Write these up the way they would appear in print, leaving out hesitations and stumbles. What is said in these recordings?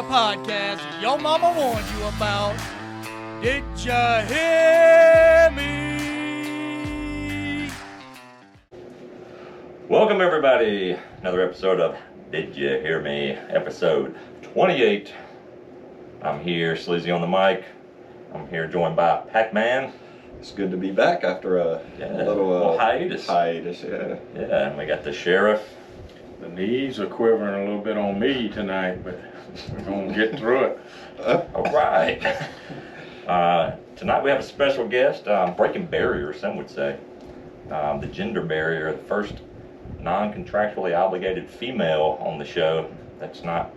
a podcast your mama warned you about. Did ya hear me? Welcome everybody, another episode of Did Ya Hear Me, episode 28. I'm here, Sleezy on the mic. I'm here joined by PackMan. It's good to be back after a little hiatus. Yeah, and we got the sheriff. The knees are quivering a little bit on me tonight, but we're going to get through it. All right. Tonight we have a special guest, breaking barriers, some would say. The gender barrier, the first non-contractually obligated female on the show that's not,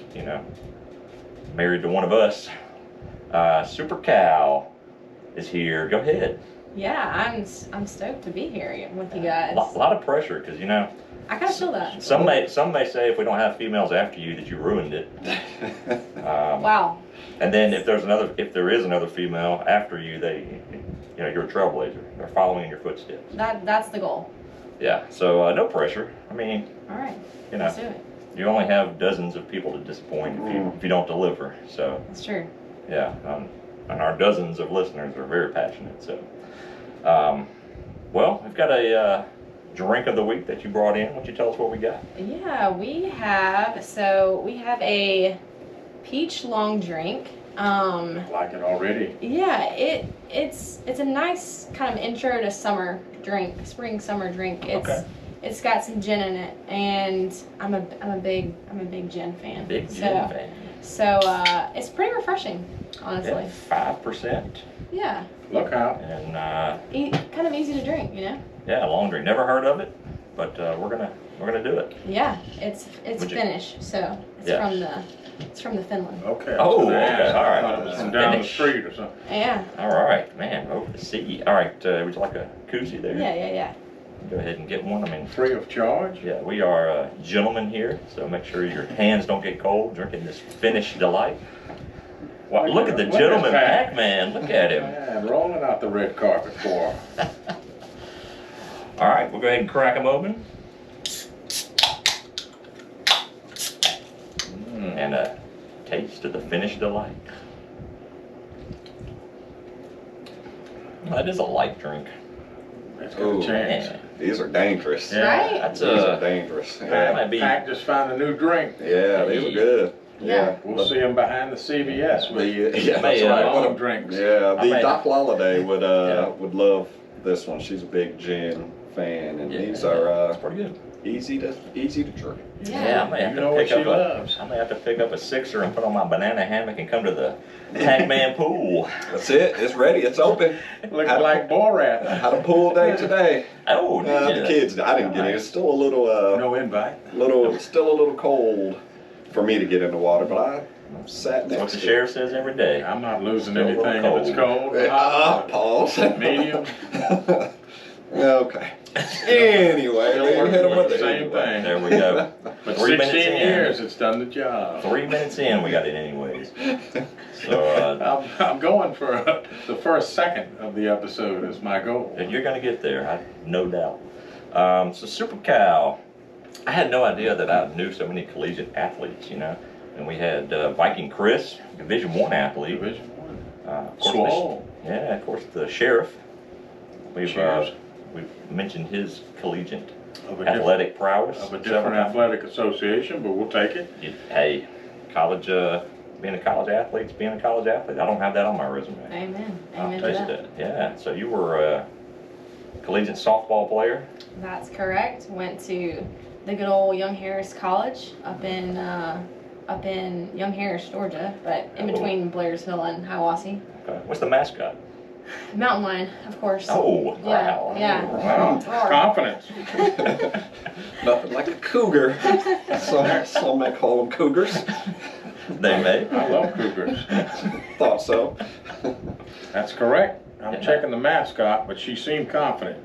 married to one of us. Super Cow is here. Go ahead. Yeah, I'm stoked to be here with you guys. A lot of pressure, because I kind of feel that. Some may say if we don't have females after you that you ruined it. Wow. And then if there is another female after you, you're a trailblazer. They're following in your footsteps. That's the goal. Yeah. So no pressure. I mean, all right. Let's do it. You only have dozens of people to disappoint if you don't deliver. So that's true. Yeah. And our dozens of listeners are very passionate. So, well, we've got a drink of the week that you brought in. Why don't you tell us what we got? Yeah, we have a peach long drink. I like it already. Yeah, it's a nice kind of intro to summer drink, spring summer drink. It's got some gin in it, and I'm a big gin fan. Big gin fan. So it's pretty refreshing, honestly. Yeah, 5%. Yeah. Look out. And kind of easy to drink, Yeah, long drink. Never heard of it, but we're gonna do it. Yeah, it's Finnish, so it's from the Finland. Okay. Oh, okay. All right. From down the street or something. Yeah. All right, man. Over the sea. All right. Would you like a koozie there? Yeah. Go ahead and get one. I mean, free of charge. Yeah, we are gentlemen here, so make sure your hands don't get cold drinking this Finnish delight. Wow, look at the gentleman PackMan. Look at him. Man, rolling out the red carpet for him. All right, we'll go ahead and crack them open. And a taste of the Finnish delight. That is a light drink. It's got a chance. Man. These are dangerous. Yeah. Right? These are dangerous. Might be. Pack just found a new drink. Yeah, these are good. Yeah. We'll see them behind the CVS with that's right. long drinks. Yeah, the Doc Lolliday would love this one. She's a big gin fan, and these are it's pretty good. easy to drink. Yeah. I may have to pick up a sixer and put on my banana hammock and come to the PackMan pool. That's it. It's ready. It's open. Looking like Borat. Had a pool day today. Oh, the kids. I didn't get in. It's still a little. No invite. Still a little cold for me to get in the water, but I sat next to what the sheriff says every day. I'm not losing anything if it's cold. Pause. Medium. Okay. Anyway, We're hit them with the same thing. There we go. But 3 minutes 16 in. years, it's done the job. 3 minutes in, we got it anyways. So I'm going for the first second of the episode is my goal. you're gonna get there, no doubt. So Super Cow, I had no idea that I knew so many collegiate athletes. And we had Viking Chris, Division I athlete. Division Of course, the sheriff. We've mentioned his collegiate athletic prowess. Of a different athletic association, but we'll take it. Hey, college, being a college athlete's being a college athlete. I don't have that on my resume. Amen. I'll Amen tell to you that. Yeah, so you were a collegiate softball player? That's correct. Went to the good old Young Harris College up in Young Harris, Georgia, but in between Blairsville and Hiawassee. Okay. What's the mascot? Mountain lion, of course. Oh, wow. Yeah. Wow, confidence. Nothing like a cougar. Some may call them cougars. They may. I love cougars. Thought so. That's correct. I'm checking the mascot, but she seemed confident.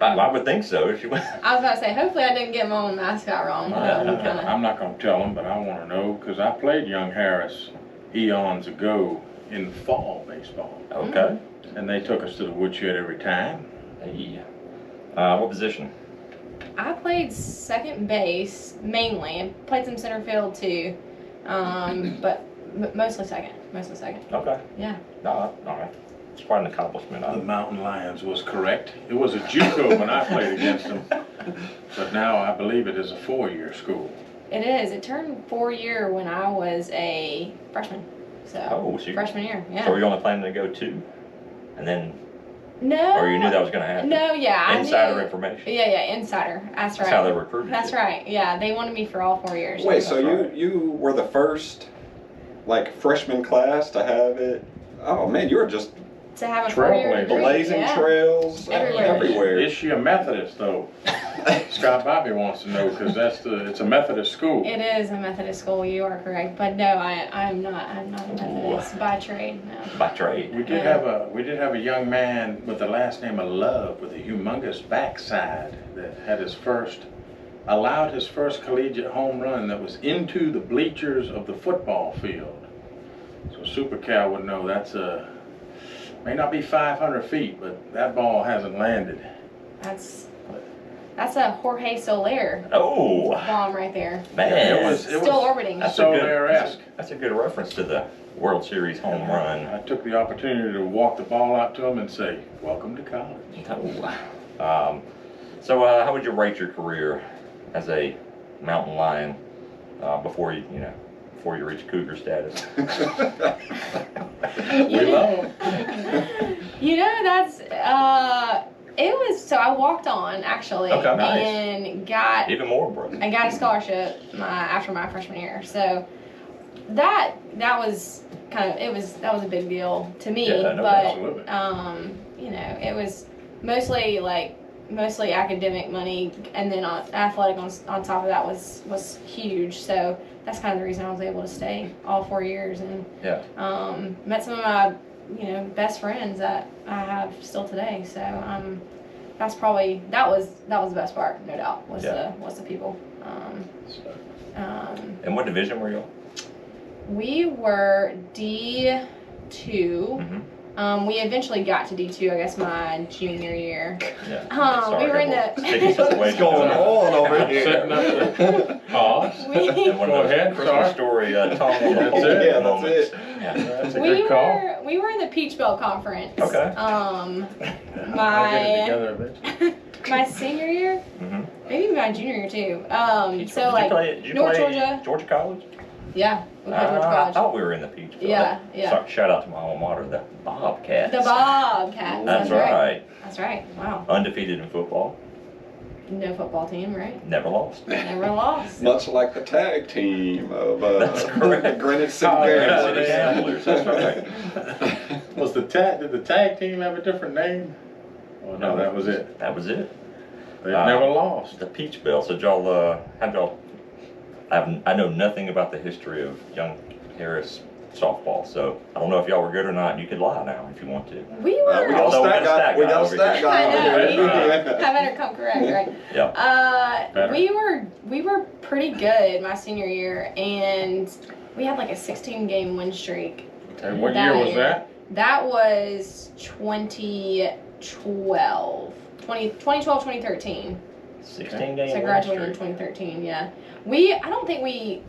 I would think so. If you went. I was about to say, hopefully I didn't get my own mascot wrong. I'm not going to tell them, but I want to know because I played Young Harris eons ago in fall baseball. Okay. And they took us to the woodshed every time. Hey. What position? I played second base mainly. I played some center field too. But mostly second. Mostly second. Okay. Yeah. No, all right. It's quite an accomplishment. The Mountain Lions was correct. It was a JUCO when I played against them, but now I believe it is a 4-year school. It is. It turned 4-year when I was a freshman. So, freshman year, yeah. So were you only planning to go 2? And then, no. or you knew that was going to happen? No, yeah. Insider information. Yeah, insider. That's right. That's how they recruited That's you. right. Yeah, they wanted me for all 4 years. Wait, so you were the first, like, freshman class to have it? Oh man, you were just to have a 4-year degree. Blazing trails everywhere. Is she a Methodist though? Scott Bobby wants to know because it's a Methodist school. It is a Methodist school. You are correct, but no, I'm not a Methodist by trade. No. By trade. We did have a young man with the last name of Love with a humongous backside that had allowed his first collegiate home run that was into the bleachers of the football field. So Super Cal would know may not be 500 feet, but that ball hasn't landed. That's a Jorge Soler bomb right there. Man, it was still orbiting. Soler-esque. That's a good reference to the World Series home run. I took the opportunity to walk the ball out to him and say, "Welcome to college." So how would you rate your career as a mountain lion before you reach cougar status? That's it was so I walked on actually and got even more impressive. I got a scholarship after my freshman year. So that was that was a big deal to me. Absolutely. It was mostly academic money, and then athletic on top of that was huge. So that's kind of the reason I was able to stay all 4 years and met some of my best friends that I have still today. So that was the best part, no doubt, was the people. And what division were you on? We were D2. Mm-hmm. We eventually got to D2, I guess, my junior year. Yeah. We were in the... What's going on over here? Setting up the pause. Go ahead. Christmas story, Tom. That's it. Yeah, that's it. Yeah. That's a good call. We were in the Peach Belt Conference. Okay. I'll get it together eventually. My senior year, maybe my junior year too. Did you North play Georgia College? Yeah, we played Georgia I College. thought we were in the Peach Belt. Yeah. Shout out to my alma mater, the Bobcats. The Bobcats. That's right. That's right. Wow. Undefeated in football. No football team, right? Never lost. Never lost. Much like the tag team of That's correct. Greenwich City Gamblers. That's right. Did the tag team have a different name? Oh no, that was it. That was it. They've never lost. The Peach Belt. So I know nothing about the history of Young Harris softball, so I don't know if y'all were good or not. You could lie now if you want to. We were. We got a stat guy over here. I better come correct, right? Yeah. We were pretty good my senior year, and we had like a 16-game win streak. And what year was that? That was 2012, 2013. 16 games. So I graduated in 2013. Yeah. I don't think we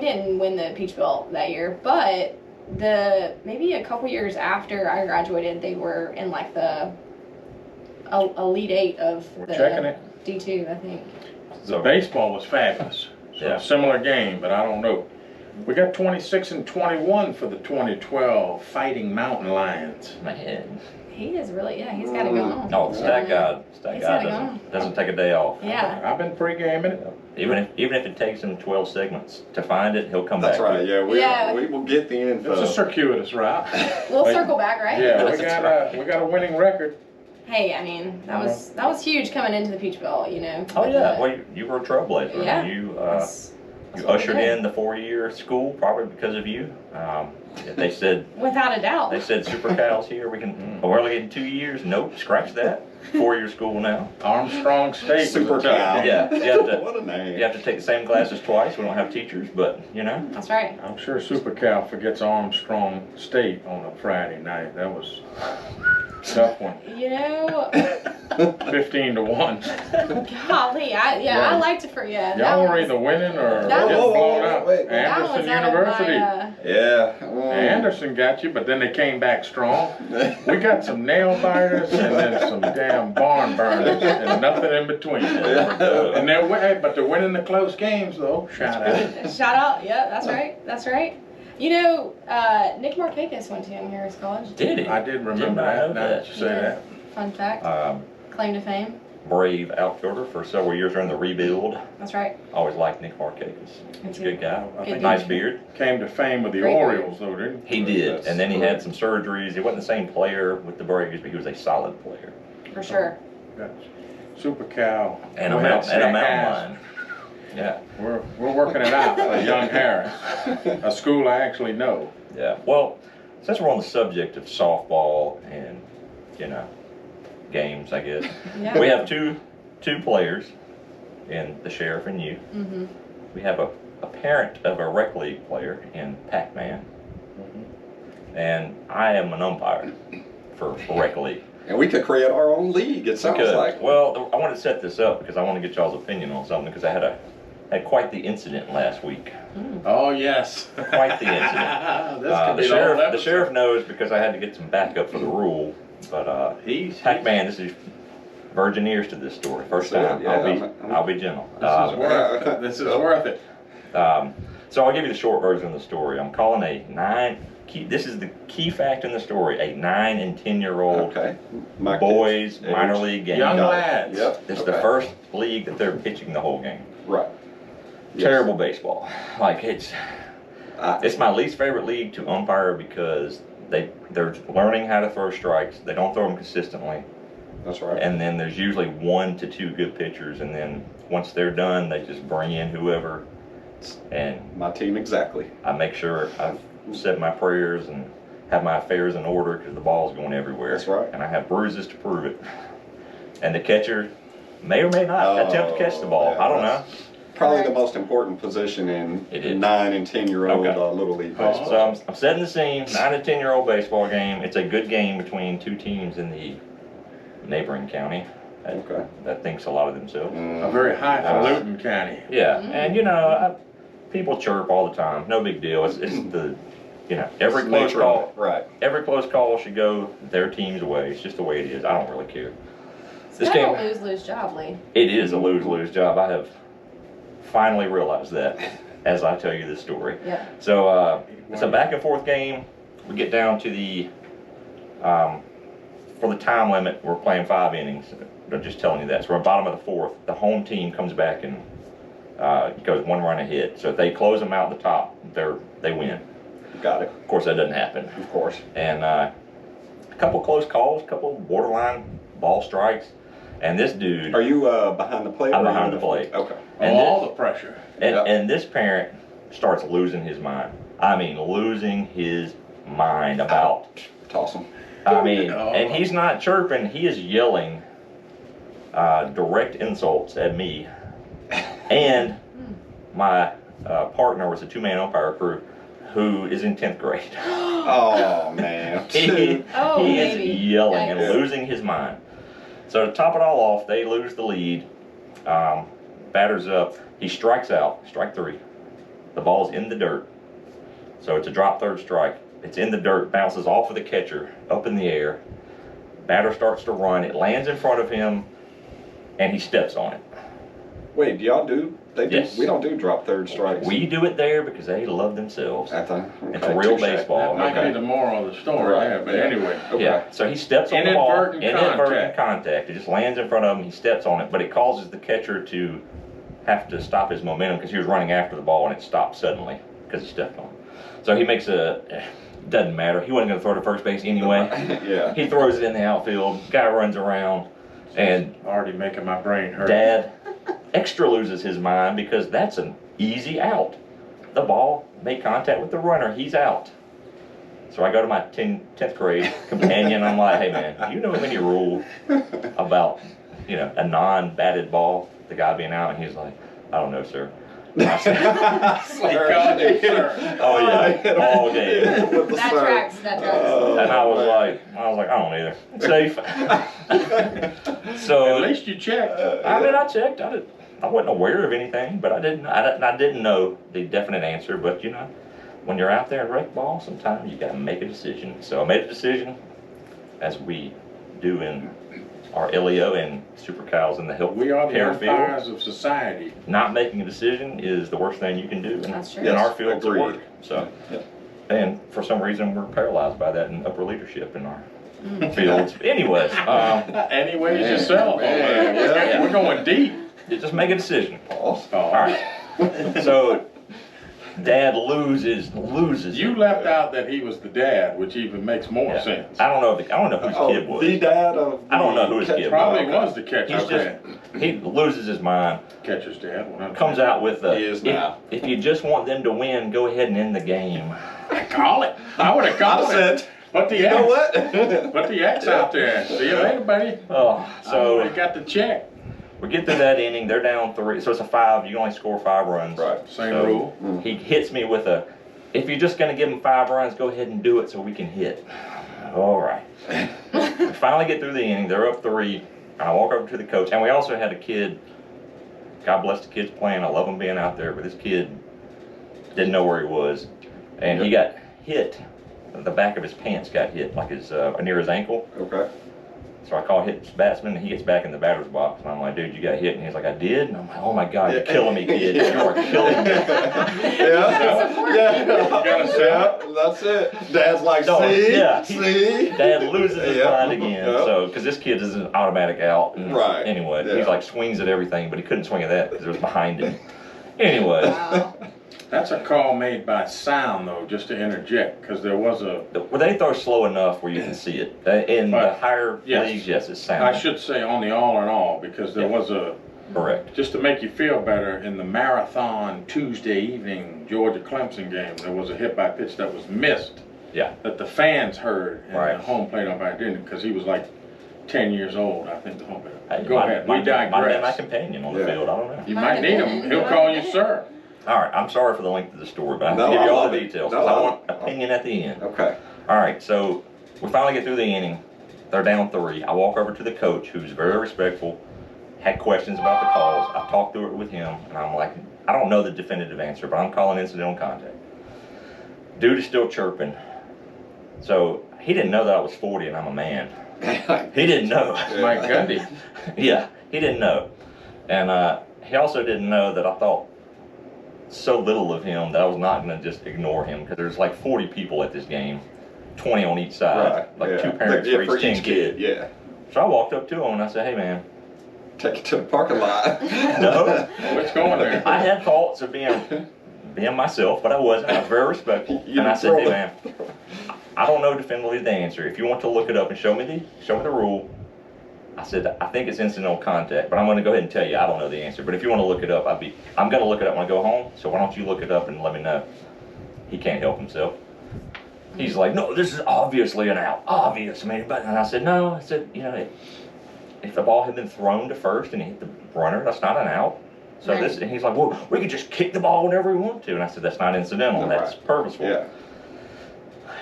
didn't win the Peach Belt that year, but maybe a couple years after I graduated, they were in like the Elite 8 of the D2, I think. The baseball was fabulous. So similar game, but I don't know. We got 26 and 21 for the 2012 Fighting Mountain Lions. Man. He is really, he's got it going on. No, Stat guy doesn't take a day off. Yeah. I've been pre-gaming it. Even if it takes him 12 segments to find it, he'll come back. That's right. Yeah, we will get the info. It's a circuitous route. We'll circle back, right? Yeah, we got a winning record. Hey, I mean, that was huge coming into the Peach Belt, Oh yeah, well you were a trailblazer. Yeah. You ushered in the 4-year school probably because of you. They said, Without a doubt. they said Super Cal's here. We can. We're only getting 2 years. Nope, scratch that. 4-year school now. Armstrong State. Super Cal. Yeah, you have to. What a name. You have to take the same classes twice. We don't have teachers, but you know. That's right. I'm sure Super Cal forgets Armstrong State on a Friday night. That was a tough one. You know, 15-1. golly, I liked it for you. Y'all were either winning or That getting was- blown out. wait. That was Anderson out of University. my, Yeah. Anderson got you, but then they came back strong. We got some nail biters and then some damn barn burners and nothing in between. And they're winning the close games though. Shout out. shout out. Yeah, that's right. That's right. You know, Nick Markakis went to Young Harris College. Did he? I did remember Did not know that. Now that you say Yeah. that. Fun fact. Claim to fame. Brave outfielder for several years during the rebuild. That's right. Always liked Nick Markakis. He's a good guy. I Good think Nice he beard. came to fame with the Great beard. Orioles though, didn't he? He did, That's and then he cool. had some surgeries. He wasn't the same player with the Braves, but he was a solid player. For sure. Got Super Cal. And a Go ahead, mountain, and a say mountain ass. lion. Yeah, We're working it out for Young Harris, a school I actually know. yeah. Well, since we're on the subject of softball and, you know, games, I guess, Yeah. we have two players in the Sheriff and you. Mm-hmm. We have a parent of a rec league player in PackMan. And I am an umpire for rec league. And we could create our own league, it sounds Because, like. well, I want to set this up because I want to get y'all's opinion on something because I had quite the incident last week. Oh yes. Quite the incident. This could The be the whole sheriff episode. knows because I had to get some backup for the rule. But PackMan, this is virgin ears to this story. First time. Yeah, I'll be gentle. This is worth it. So I'll give you the short version of the story. I'm calling this is the key fact in the story, a 9 and 10-year-old Okay. My boys kids' minor age. league game. Young Got it. lads. Yep. This is the first league that they're pitching the whole game. Right. Yes. Terrible baseball. Like it's I- my least favorite league to umpire because they're learning how to throw strikes. They don't throw them consistently, That's right. and then there's usually 1 to 2 good pitchers, and then once they're done, they just bring in whoever. And My team exactly. I make sure I've said my prayers and have my affairs in order because the ball's going everywhere. That's right. And I have bruises to prove it. And the catcher may or may not attempt to catch the ball. yeah, I don't know. that's Probably the most important position It is. in 9 and 10-year-old Okay. Little League baseball. So I'm setting the scene. 9 and 10-year-old baseball game. It's a good game between two teams in the neighboring county Okay. that thinks a lot of themselves. A very highfalutin county. Yeah, and you know, people chirp all the time. No big deal. It's the, you know, every It's close nature call. of it. Right. Every close call should go their team's way. It's just the way it is. I don't really care. It's This kind game, of a lose-lose job, Lee. it is a lose-lose job. I have finally realized that as I tell you this story. Yep. So it's a back and forth game. We get down to the, for the time limit, we're playing 5 innings. I'm just telling you that. So we're at the bottom of the 4th. The home team comes back and goes 1 run ahead. So if they close them out the top, they win. Got it. Of course, that doesn't happen. Of course. And a couple close calls, a couple borderline ball strikes, and this dude. Are you behind the plate? I'm or are you behind in the plate. Okay. And All the pressure. and this parent starts losing his mind. I mean, losing his mind about. Toss them. I mean, Oh. and he's not chirping. He is yelling direct insults at me, and my partner was a 2-man umpire crew, who is in 10th grade. Oh, man. he Oh, he is baby. yelling and Yikes. losing his mind. So to top it all off, they lose the lead. Batter's up. He strikes out. Strike 3. The ball's in the dirt. So it's a drop third strike. It's in the dirt, bounces off of the catcher, up in the air. Batter starts to run. It lands in front of him, and he steps on it. Wait, do y'all do? They do. Yes. We don't do drop third strikes. We do it there because they love themselves. At the, It's real touche. baseball. That might Okay. be the moral of the story, Right. yeah, but Yeah. anyway. Okay. Yeah, so he steps on the ball. Inadvertent contact. Contact. It just lands in front of him. He steps on it, but it causes the catcher to have to stop his momentum because he was running after the ball and it stopped suddenly because he stepped on it. So he makes doesn't matter. He wasn't going to throw to first base anyway. Yeah. He throws it in the outfield. Guy runs around, and Already making my brain hurt. Dad extra loses his mind because that's an easy out. The ball made contact with the runner. He's out. So I go to my 10th grade companion. I'm like, hey man, do you know of any rule about, you know, a non-batted ball, the guy being out? And he's like, I don't know, sir. I said, oh yeah, all day. That tracks. That tracks. And I was like, I don't either. Safe. So At least you checked. I mean, I checked. I wasn't aware of anything, but I didn't know the definite answer. But you know, when you're out there in rec ball, sometimes you gotta make a decision. So I made a decision, as we do in our LEO and Super Cows in the health We are the care umpires field. of society. Not making a decision is the worst thing you can do That's true. in our field to Agreed. work. So, and for some reason we're paralyzed by that in upper leadership in our fields. Anyways, Anyways, yourself. Man, yeah. We're going deep. just make a decision. Oh. All right. So, Dad loses. You left out that he was the dad, which even makes more sense. I don't know whose kid was. The dad of I don't know who his kid Probably was. was the catcher's He's dad. he loses his mind. Catcher's dad. 100%. Comes out with He is now. if you just want them to win, go ahead and end the game. Call it. I would have called said, it. Put the you X. know what? Put the X out there. See you later, buddy. Oh, So so we got the check. we get through that inning. They're down 3, so it's a 5. You only score 5 runs. Right. Same So rule. He hits me with a, if you're just gonna give him 5 runs, go ahead and do it so we can hit. All right. We finally get through the inning. They're up 3. I walk over to the coach, and we also had a kid. God bless the kids playing. I love them being out there, but this kid didn't know where he was, and he got hit. The back of his pants got hit, like his near his ankle. Okay. So I call his batsman, and he gets back in the batter's box, and I'm like, dude, you got hit, and he's like, I did, and I'm like, oh my God, you're killing me, kid. You are killing me. Yeah. You gotta sell it. That's it. Dad's like, No, see? yeah, See? Dad loses his Yeah. mind again, Yeah. so because this kid is an automatic out. And Right. Anyway, Yeah. he's like swings at everything, but he couldn't swing at that because it was behind him. Anyway, Wow. That's a call made by sound, though, just to interject, because there was a, well, they throw slow enough where you can see it. In the But, higher yes. leagues, yes, it's sound. I should say on the all in all, because there Yeah. was a, Correct. just to make you feel better, in the marathon Tuesday evening Georgia-Clemson game, there was a hit by pitch that was missed. Yeah. That the fans heard, and Right. the home plate umpire didn't, because he was like 10 years old, I think, the home plate. Hey, Go ahead, we Might have been my digress. companion on the Yeah. field. I don't know. You Might might have need been. him. He'll Might call have you been. sir. All right, I'm sorry for the length of the story, but I have No, to give I you all love the it. details. No, 'Cause I I- want opinion at the end. Okay. All right, so we finally get through the inning. They're down 3. I walk over to the coach, who's very respectful, had questions about the calls. I talked through it with him, and I'm like, I don't know the definitive answer, but I'm calling incidental contact. Dude is still chirping. So he didn't know that I was 40 and I'm a man. He didn't know. Mike Gundy. Yeah, he didn't know. And he also didn't know that I thought so little of him that I was not going to just ignore him, because there's like 40 people at this game, 20 on each side, Right. like yeah. 2 parents Yeah, for each 10 kids. Yeah. So I walked up to him and I said, hey man, Take it to the parking lot. no. What's going there? I had thoughts of being myself, but I wasn't. I was very respectful. You And I said, throw hey it. man, I don't know definitively the answer. If you want to look it up and show me the rule, I said, I think it's incidental contact, but I'm going to go ahead and tell you I don't know the answer. But if you want to look it up, I'm going to look it up when I go home. So why don't you look it up and let me know? He can't help himself. He's like, no, this is obviously an out. Obvious, man. But and I said, no. I said, you know, if the ball had been thrown to first and he hit the runner, that's not an out. So Right. this, and he's like, well, we could just kick the ball whenever we want to. And I said, that's not incidental. Right. That's purposeful. Yeah.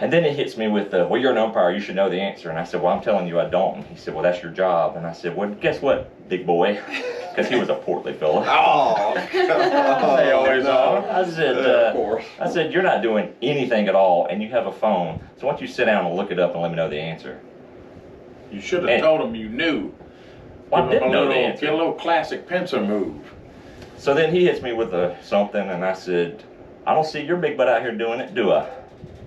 And then it hits me with, well, you're an umpire, you should know the answer. And I said, well, I'm telling you I don't. And he said, well, that's your job. And I said, well, guess what, big boy? Because he was a portly fella. Oh. They always are. I said, Of course. I said, you're not doing anything at all, and you have a phone. So why don't you sit down and look it up and let me know the answer? You should have And- told him you knew. Well, I Give him didn't know the answer. Get a little classic pincer move. So then he hits me with something, and I said, I don't see your big butt out here doing it, do I?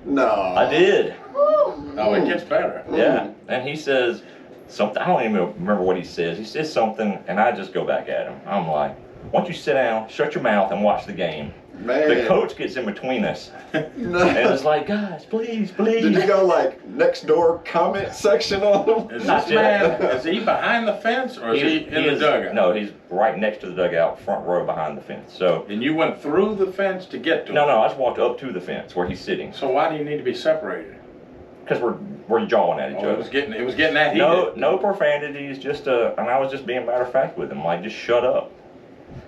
No. I did. Oh, it gets better. Yeah. And he says something, I don't even remember what he says. He says something, and I just go back at him. I'm like, why don't you sit down, shut your mouth, and watch the game? Man. The coach gets in between us, No. and it's like, guys, please, please. Did you go like next door comment section on them? Is Not this yet. man, is he behind the fence or is he in the is- dugout? No, he's right next to the dugout, front row behind the fence. So, And you went through the fence to get to him? no, I just walked up to the fence where he's sitting. So why do you need to be separated? because we're jawing at each Oh, other. it was getting that heated. No profanities, and I was just being matter of fact with him, like just shut up.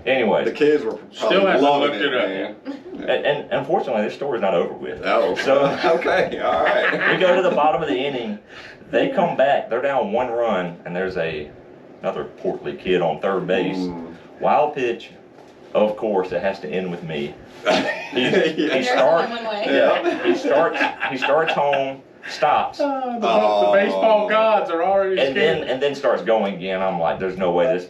Anyways, The kids were probably Still hasn't loving looked it, it up. man. and unfortunately, this story's not over with. Oh, So okay, all right. we go to the bottom of the inning. They come back. They're down 1 run, and there's another portly kid on third base. Wild pitch. Of course, it has to end with me. He There's starts. only one way. Yeah, he starts home, stops, The baseball gods are already scared. and then starts going again. I'm like, there's no way this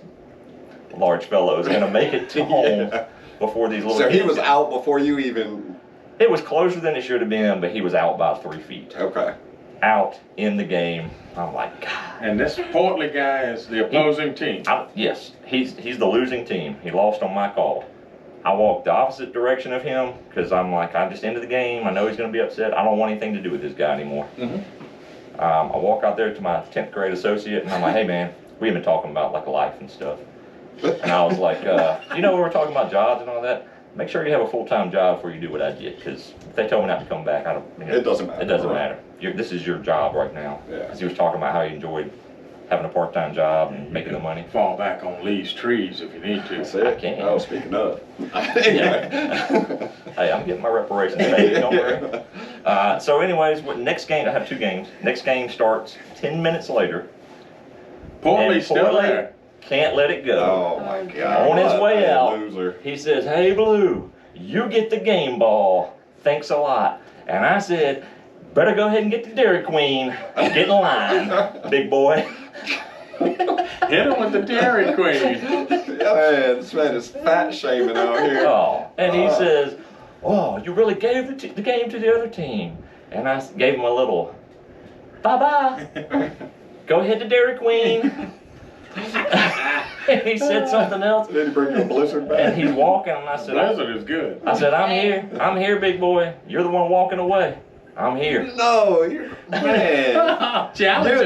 large fellow is gonna make it to home before these little. So he kids. was out before you even. It was closer than it should have been, but he was out by 3 feet. Okay. Out in the game. I'm like, God. And this portly guy is the opposing team. Yes, he's the losing team. He lost on my call. I walked the opposite direction of him because I'm like, I just ended the game. I know he's going to be upset. I don't want anything to do with this guy anymore. I walk out there to my 10th grade associate, and I'm like, hey, man, we've been talking about like life and stuff. And I was like, we were talking about jobs and all that. Make sure you have a full-time job before you do what I did, because if they told me not to come back, It doesn't matter. It doesn't matter. This is your job right now. Yeah. Because he was talking about how he enjoyed having a part-time job and making the money. Fall back on Lee's trees if you need to. That's it. I can. Oh, speaking of. Yeah. Hey, I'm getting my reparations paid, don't worry. So anyways, next game, I have 2 games. Next game starts 10 minutes later. Portly's still Portly there. can't let it go. Oh my God. On his What way a out, loser. he says, hey, Blue, you get the game ball. Thanks a lot. And I said, better go ahead and get the Dairy Queen. Get in line, big boy. Hit him with the Dairy Queen. Yeah, man, this man is fat shaming out here. Oh, and he says, oh, you really gave the game to the other team. And I gave him a little, bye-bye. Go ahead to Dairy Queen. And he said something else. Did he bring you a blizzard back? And he's walking, and I said, Blizzard is good. I'm here, big boy. You're the one walking away. I'm here. No, you're, man. Challenge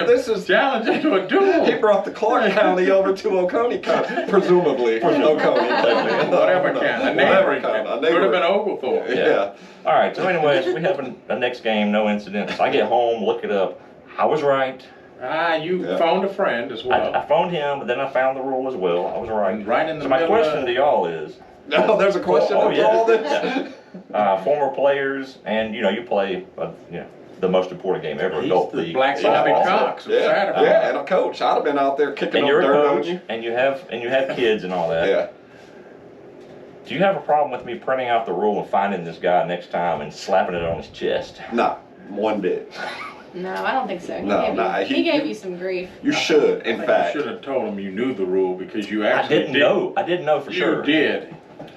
him to a duel. He brought the Clark County over to Oconee County, presumably. Oconee. Whatever kind. A neighboring kind. county. Could have been Oglethorpe. Yeah. All right, so anyways, we have a next game, no incidents. I get home, look it up. I was right. You phoned a friend as well. I phoned him, but then I found the rule as well. I was right. Right in the So my middle question of- to y'all is, No, there's a question after all this? former players, and you play, the most important game ever, He's adult the league. Black It's Bobby awesome. Cox of Yeah, Saturday. yeah, and a coach. I'd have been out there kicking And up you're a dirt on coach, you. and you have kids and all that. Yeah. Do you have a problem with me printing out the rule and finding this guy next time and slapping it on his chest? Nah, one bit. No, I don't think so. he He gave you some grief. You should, in I fact. should have told him you knew the rule because you I actually didn't know. I didn't know for sure. You did.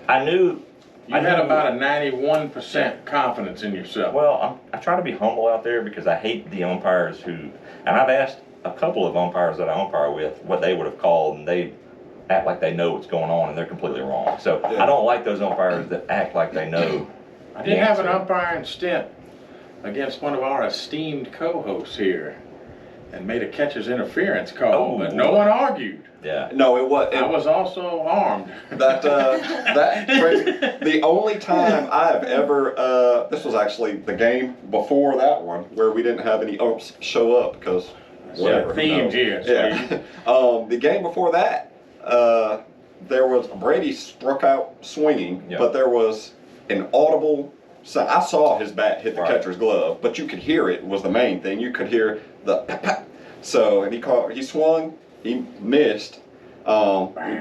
I knew. You had about a 91% confidence in yourself. Well, I try to be humble out there because I hate the umpires and I've asked a couple of umpires that I umpire with what they would have called, and they act like they know what's going on and they're completely wrong. So I don't like those umpires that act like they know. I did have an umpiring stint against one of our esteemed co-hosts here and made a catcher's interference call, but no one argued. Yeah. No, it was. I was also armed. That the only time I've ever this was actually the game before that one where we didn't have any umps show up because whatever. Themed here. Yeah. The game before that, there was Brady struck out swinging, but there was an audible. So I saw his bat hit the catcher's glove, but you could hear it was the main thing. You could hear the pap, pap. So and he swung, he missed. We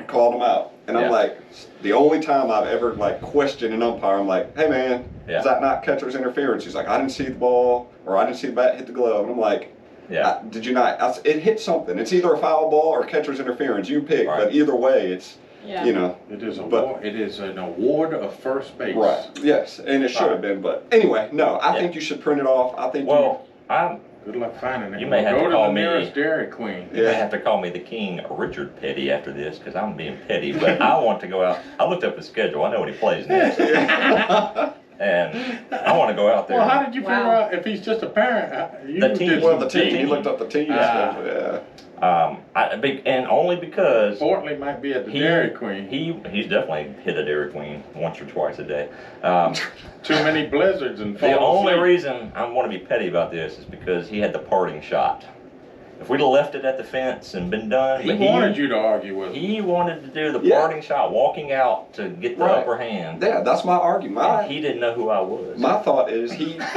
called him out, and I'm like, the only time I've ever like questioned an umpire, I'm like, hey man, is that not catcher's interference? He's like, I didn't see the ball, or I didn't see the bat hit the glove, and I'm like, did you not? It hit something. It's either a foul ball or catcher's interference. You pick, but either way, it's. Yeah. It is an award of first base. Right. Yes, and it should have been, but anyway, no. I think you should print it off. I think. Good luck finding it. You may have go to call the me. Nearest Dairy Queen. You may have to call me the King Richard Petty after this because I'm being petty. But I want to go out. I looked up his schedule. I know what he plays next. and I want to go out there. Well, how did you figure out if he's just a parent? You The team. did Well, some the team. digging. He looked up the team. Yeah. And only because Fortley might be at the Dairy Queen. He's definitely hit a Dairy Queen once or twice a day. Too many blizzards and The only asleep. reason I want to be petty about this is because he had the parting shot. If we'd have left it at the fence and been done, He wanted you to argue with him. He wanted to do the parting shot, walking out to get the upper hand. Yeah, that's my argument. And he didn't know who I was. My thought is he wants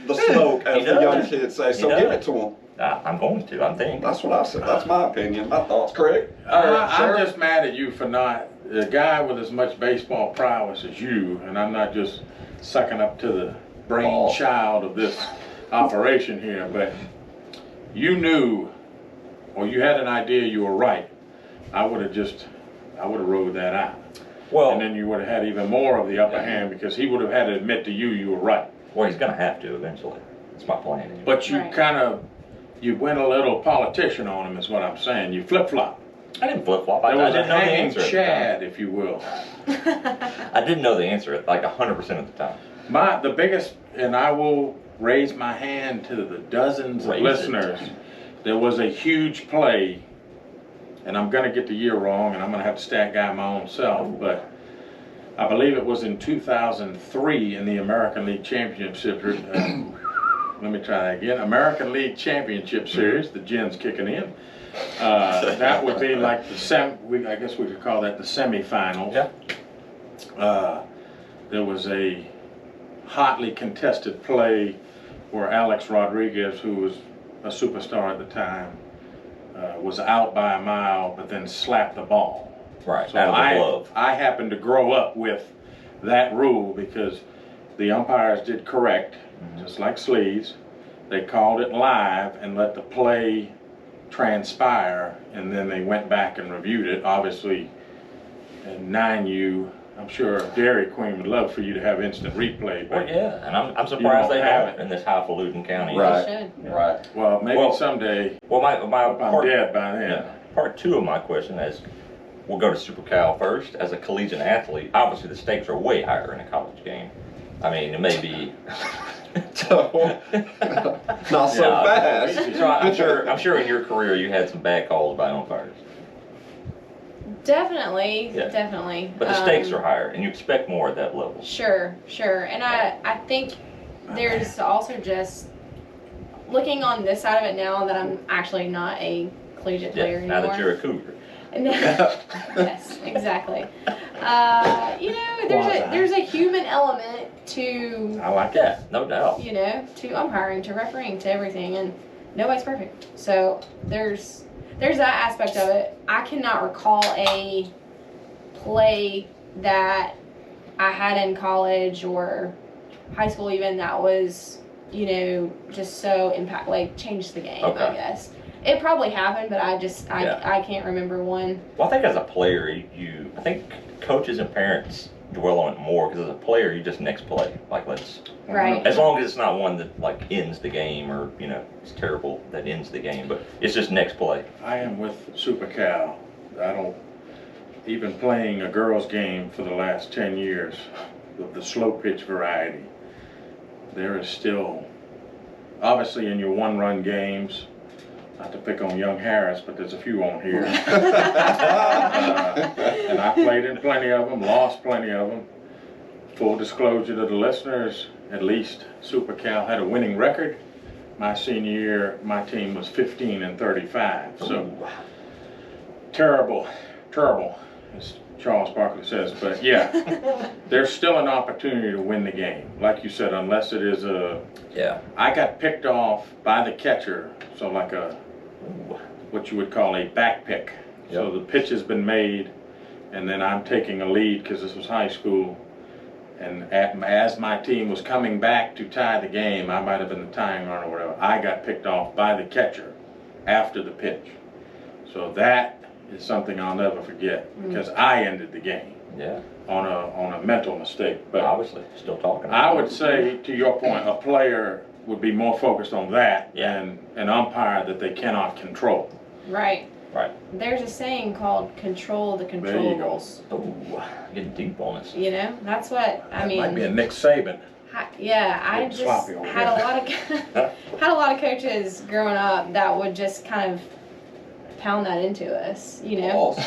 the smoke, as He the young does. kids say. So He give does. it to him. I'm going to. I think. That's what I said. That's my opinion. My thoughts, Craig. I'm just mad at you for not, a guy with as much baseball prowess as you, and I'm not just sucking up to the brainchild of this operation here, but you knew, or you had an idea you were right. I would have rode that out. Well, and then you would have had even more of the upper hand because he would have had to admit to you were right. Well, he's going to have to eventually. That's my plan. Anyway. But you you went a little politician on him is what I'm saying. You flip-flop. I didn't flip-flop. There was I didn't a know the hanging answer Chad, if you will. I didn't know the answer like 100% of the time. The biggest, and I will raise my hand to the dozens of listeners. There was a huge play, and I'm going to get the year wrong, and I'm going to have to stat guy my own self, but I believe it was in 2003 in the American League Championship. Let me try that again. American League Championship Series. The gin's kicking in. That would be like I guess we could call that the semifinals. Yeah. There was a hotly contested play where Alex Rodriguez, who was a superstar at the time, was out by a mile, but then slapped the ball. Right. So out of the glove. I happened to grow up with that rule because the umpires did correct, just like Sleezy. They called it live and let the play transpire, and then they went back and reviewed it. Obviously, in 9U, I'm sure Dairy Queen would love for you to have instant replay. But well, yeah, and I'm surprised they have don't in this highfalutin county. Right. Right. Well, maybe someday. Well, I'm dead by then. Yeah, part two of my question is, we'll go to Super Cal first. As a collegiate athlete, obviously the stakes are way higher in a college game. I mean, it may be. Not so fast. So I'm sure in your career you had some bad calls by umpires. Definitely, Yeah. definitely. But the stakes are higher, and you expect more at that level. Sure. And I think there's also just looking on this side of it now that I'm actually not a collegiate player anymore. Now that you're a Cougar. Yes, exactly. There's a human element to. I like that, no doubt. To umpiring, to refereeing, to everything, and nobody's perfect. So there's that aspect of it. I cannot recall a play that I had in college or high school even that was, just so changed the game, Okay. I guess. It probably happened, but I can't remember one. Well, I think as a player, I think coaches and parents dwell on it more because as a player, you just next play. Right. As long as it's not one that ends the game or it's terrible that ends the game, but it's just next play. I am with Super Cal. I don't even playing a girls' game for the last 10 years of the slow pitch variety. There is still, obviously, in your one-run games. Not to pick on young Harris, but there's a few on here. And I played in plenty of them, lost plenty of them. Full disclosure to the listeners, at least Super Cal had a winning record. My senior year, my team was 15-35. So terrible, as Charles Barkley says. But yeah, there's still an opportunity to win the game. Like you said, unless it is I got picked off by the catcher, so like what you would call a back pick. Yep. So the pitch has been made, and then I'm taking a lead because this was high school. And as my team was coming back to tie the game, I might have been the tying run or whatever, I got picked off by the catcher after the pitch. So that is something I'll never forget because I ended the game. Yeah. On a mental mistake. But obviously, still talking. I would say, to your point, a player would be more focused on that than an umpire that they cannot control. Right. Right. There's a saying called "control the controllables." Oh, getting deep on us. You know, that's what I mean. Might be a Nick Saban. Yeah, I Getting just sloppy over had a lot of coaches growing up that would just kind of pound that into us, you know. I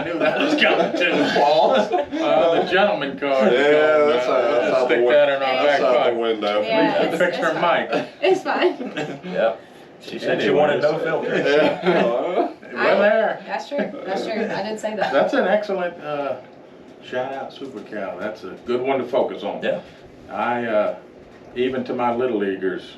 knew that was coming too. The gentleman card. Yeah, that's out stick the that in our back That's out the pocket. window. Yeah, We fixed her mic. It's fine. Yep. She said she wanted no filter. Yeah. We're there. That's true. That's true. I did say that. That's an excellent shout out, Super Cal. That's a good one to focus on. Yeah. I even to my little leaguers,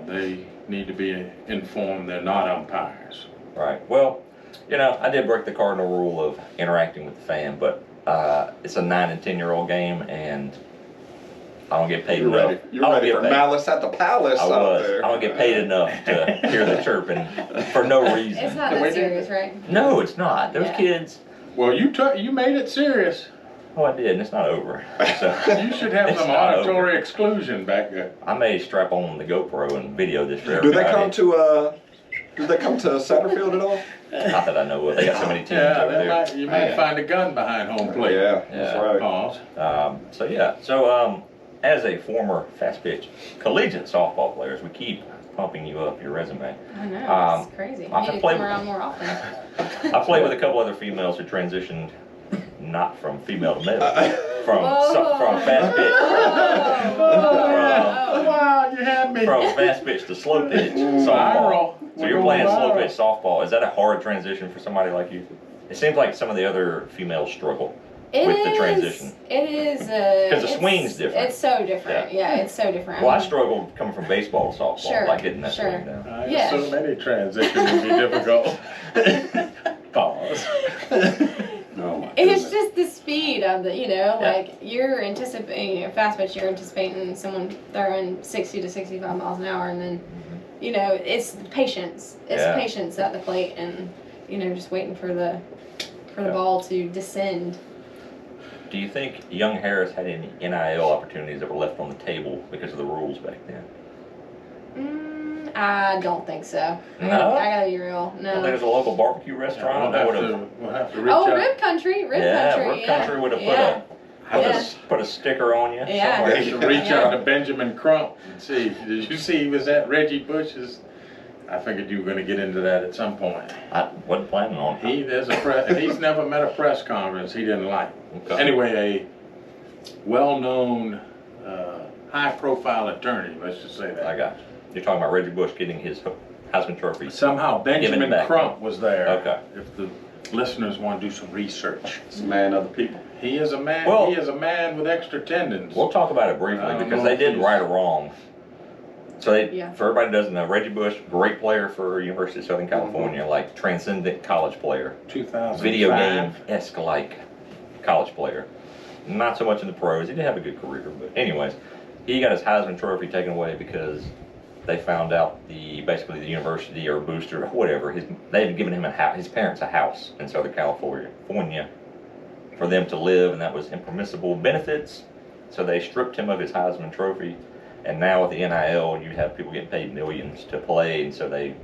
they need to be informed they're not umpires. Right. Well, you know, I did break the cardinal rule of interacting with the fan, but it's a 9 and 10-year-old game, and I don't get paid You're enough. ready. You're ready for malice at the palace I out was. there. I don't get paid enough to hear the chirping for no reason. It's not that serious, right? No, it's not. Those Yeah. kids. Well, you made it serious. Oh, I did, and it's not over. So You should have It's some not auditory over. exclusion back there. I may strap on the GoPro and video this for Do everybody. they come to Satterfield at all? Not that I know of. They got so many teams Yeah, over there. you might find a gun behind home plate. Yeah, that's Yeah. right. Pause. So as a former fast pitch collegiate softball players, we keep pumping you up your resume. I know. It's crazy. I You need to play come with- around more often. I played with a couple other females who transitioned not from female to male, from fast pitch. Wow, you had me. From fast pitch to slow pitch softball. Viral. So We're you're going playing slow viral. pitch softball. Is that a hard transition for somebody like you? It seems like some of the other females struggle with the transition. It is. 'Cause the it's- swing's different. It's so different. Yeah, it's so different. Well, I struggled coming from baseball to softball, Sure, like getting that sure. swing down. I Yeah. assume any transition would be difficult. Pause. Oh my It's goodness. just the speed of the, Yeah. like you're anticipating fast pitch. You're anticipating someone throwing 60 to 65 miles an hour, and then, it's patience. It's Yeah. patience at the plate, and just waiting for the ball to descend. Do you think young Harris had any NIL opportunities that were left on the table because of the rules back then? I don't think so. No? I gotta be real. No. There's a local barbecue restaurant that would have. We'll have to reach Oh, out. Rib Country. Rib Country. Rib Country would have Yeah. put a sticker on you. Yeah. somewhere. We should reach out to Benjamin Crump and see. Did you see he was at Reggie Bush's? I figured you were going to get into that at some point. I wasn't planning on it. He's never met a press conference he didn't like. Okay. Anyway, a well-known, high-profile attorney. Let's just say that. I got you. You're talking about Reggie Bush getting his Heisman Trophy. Somehow Benjamin back. Crump was there. Okay. If the listeners want to do some research, It's a man of the people. he is a man. Well- he is a man with extra tendons. We'll talk about it briefly I don't because know they if did he's- right or wrong. So Yeah. for everybody who doesn't know, Reggie Bush, great player for University of Southern California, like transcendent college player. 2005. Video game-esque like college player. Not so much in the pros. He did have a good career, but anyways, he got his Heisman Trophy taken away because they found out basically the university or booster or whatever, they had given him his parents a house in Southern California for them to live, and that was impermissible benefits. So they stripped him of his Heisman Trophy, and now with the NIL, you have people getting paid millions to play, and so they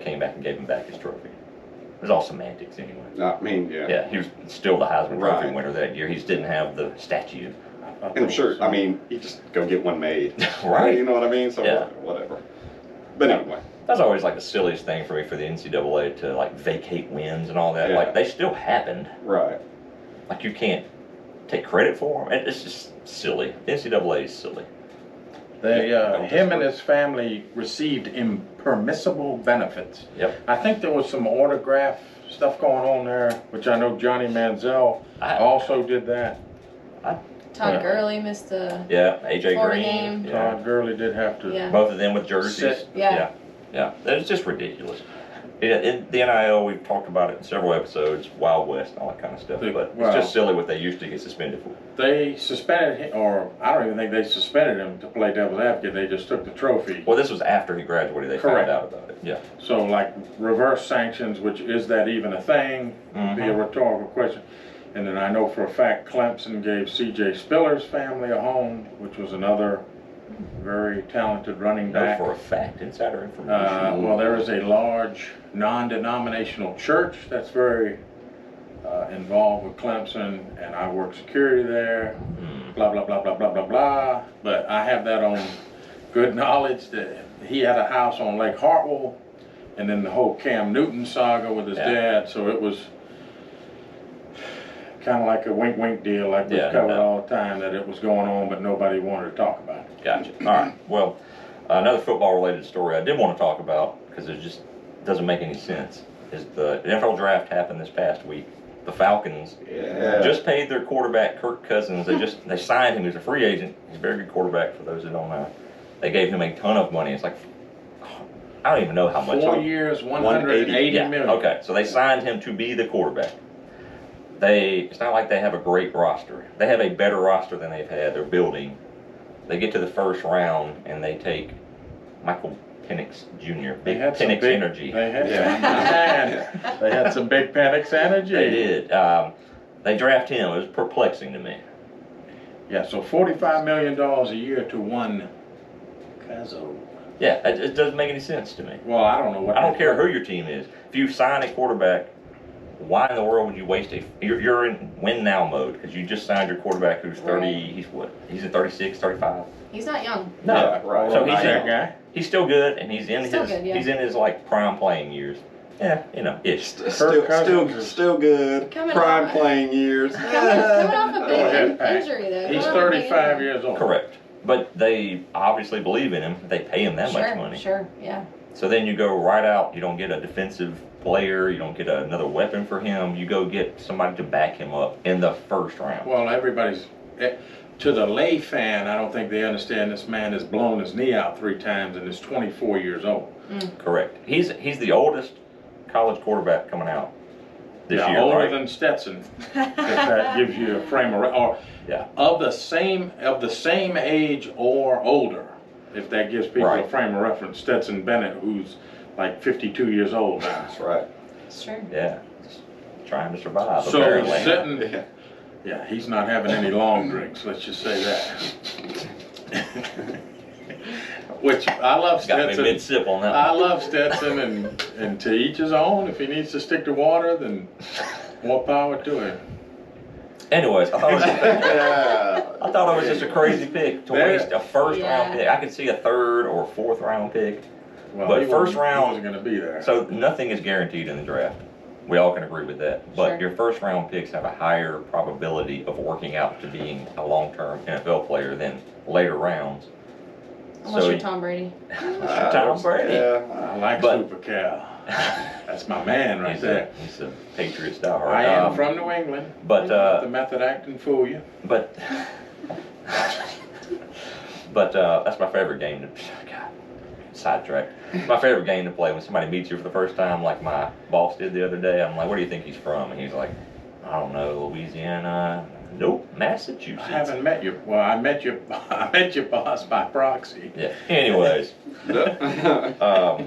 came back and gave him back his trophy. It was all semantics anyway. I mean, yeah. Yeah, he was still the Heisman Trophy Right. winner that year. He just didn't have the statue. And I'm sure, I mean, you just go get one made. Right. You know what I mean? So, Yeah. whatever. But anyway. That's always like the silliest thing for me for the NCAA to like vacate wins and all that. Yeah. Like they still happened. Right. Like you can't take credit for them. It's just silly. The NCAA is silly. Him and his family received impermissible benefits. Yep. I think there was some autograph stuff going on there, which I know Johnny Manziel also did that. Todd Yeah. Gurley missed the. Yeah, AJ Florida Green. game. Yeah. Todd Gurley did have to. Yeah. Both of them with jerseys. Sit. Yeah. Yeah. It's just ridiculous. In the NIL, we've talked about it in several episodes, Wild West and all that kind of stuff, but it's just silly what they used to get suspended for. They suspended him, or I don't even think they suspended him to play devil's advocate. They just took the trophy. Well, this was after he graduated. They Correct. found out about it. Yeah. So like reverse sanctions, which is that even a thing? Be a rhetorical question. And then I know for a fact Clemson gave C.J. Spiller's family a home, which was another very talented running Know back. for a fact, insider information. Well, there is a large non-denominational church that's very involved with Clemson, and I work security there. Blah blah blah blah blah blah blah. But I have that on good knowledge that he had a house on Lake Hartwell, and then the whole Cam Newton saga with his dad. So it was kind of like a wink-wink deal, like we've covered all the time, that it was going on, but nobody wanted to talk about it. Gotcha. All right. Well, another football-related story I did want to talk about, because it just doesn't make any sense, is the NFL draft happened this past week. The Falcons just paid their quarterback, Kirk Cousins. They signed him. He's a free agent. He's a very good quarterback, for those that don't know. They gave him a ton of money. It's like, I don't even know how much. 4 years, $180 million. Okay, so they signed him to be the quarterback. It's not like they have a great roster. They have a better roster than they've had. They're building. They get to the first round and they take Michael Penix Jr. Big Penix energy. They had some big Penix energy. They did. They draft him. It was perplexing to me. Yeah, so $45 million a year to one Cuzzo. Yeah, it doesn't make any sense to me. Well, I don't know what. I don't care who your team is. If you sign a quarterback, why in the world would you waste you're in win now mode, because you just signed your quarterback who's 30, he's what? He's in 36, 35? He's not young. No. Yeah, right. So guy. He's still good, and he's in he's his like prime playing years. Yeah, ish. Still good. Prime playing years. Coming off a big injury though. He's 35 years old. Correct. But they obviously believe in him. They pay him that much money. Sure, yeah. So then you go right out. You don't get a defensive player. You don't get another weapon for him. You go get somebody to back him up in the first round. Well, to the lay fan, I don't think they understand this man has blown his knee out 3 times and is 24 years old. Correct. He's the oldest college quarterback coming out this year, older right? than Stetson. If that gives you a frame of of the same age or older. If that gives people a frame of reference, Stetson Bennett, who's like 52 years old now. That's right. That's true. Yeah, just trying to survive. So apparently. sitting, he's not having any long drinks. Let's just say that. Which I love Stetson. Got me mid-sip on that one. I love Stetson, and to each his own. If he needs to stick to water, then more power to him. Anyways, I thought it was just a crazy pick to waste a first round pick. I could see a third or fourth round pick. Well, but first round wasn't going to be there. So nothing is guaranteed in the draft. We all can agree with that. But your first round picks have a higher probability of working out to being a long-term NFL player than later rounds. Unless you're Tom Brady. Tom Brady. Yeah. I like Super Cal. That's my man right there. He's a Patriots diehard. I am from New England. But let the method acting fool you. But that's my favorite game to sidetrack. My favorite game to play when somebody meets you for the first time, like my boss did the other day. I'm like, where do you think he's from? And he's like, I don't know, Louisiana. Nope, Massachusetts. I haven't met you. Well, I met your boss by proxy. Yeah. Anyways, not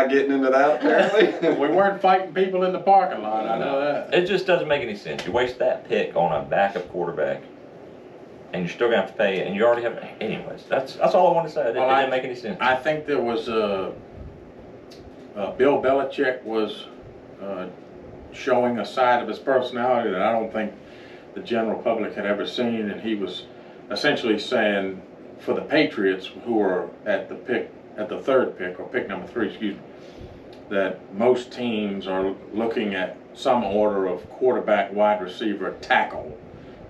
getting into that apparently. We weren't fighting people in the parking lot. I know that. It just doesn't make any sense. You waste that pick on a backup quarterback, and you're still gonna have to pay. And you already have. Anyways, that's all I want to say. It didn't make any sense. I think there was Bill Belichick was showing a side of his personality that I don't think the general public had ever seen, and he was essentially saying for the Patriots, who are at the third pick, or pick number 3, excuse me, that most teams are looking at some order of quarterback, wide receiver, tackle,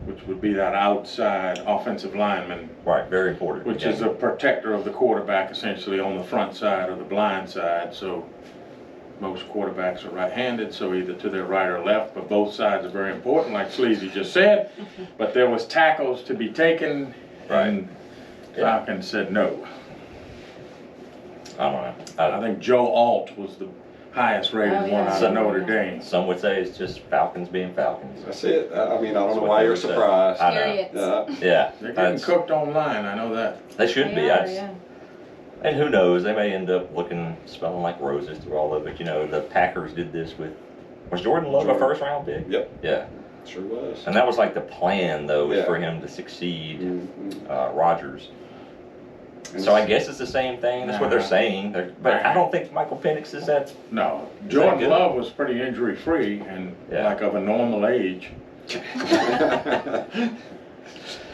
which would be that outside offensive lineman. Right, very important. Which is a protector of the quarterback, essentially on the front side or the blind side. So most quarterbacks are right-handed, so either to their right or left, but both sides are very important, like Sleezy just said. But there was tackles to be taken, and Falcons said no. I don't know. I think Joe Alt was the highest rated one out of Notre Dame. Some would say it's just Falcons being Falcons. That's it. I mean, I don't know why you're surprised. I know. Yeah. They're getting cooked online, I know that. They should be. And who knows, they may end up smelling like roses through all of it. You know, the Packers did this was Jordan Love a first round pick? Yep. Yeah. Sure was. And that was like the plan, though, was for him to succeed. Rodgers. So I guess it's the same thing. That's what they're saying. But I don't think Michael Penix is that. No, Jordan Love was pretty injury free and like of a normal age.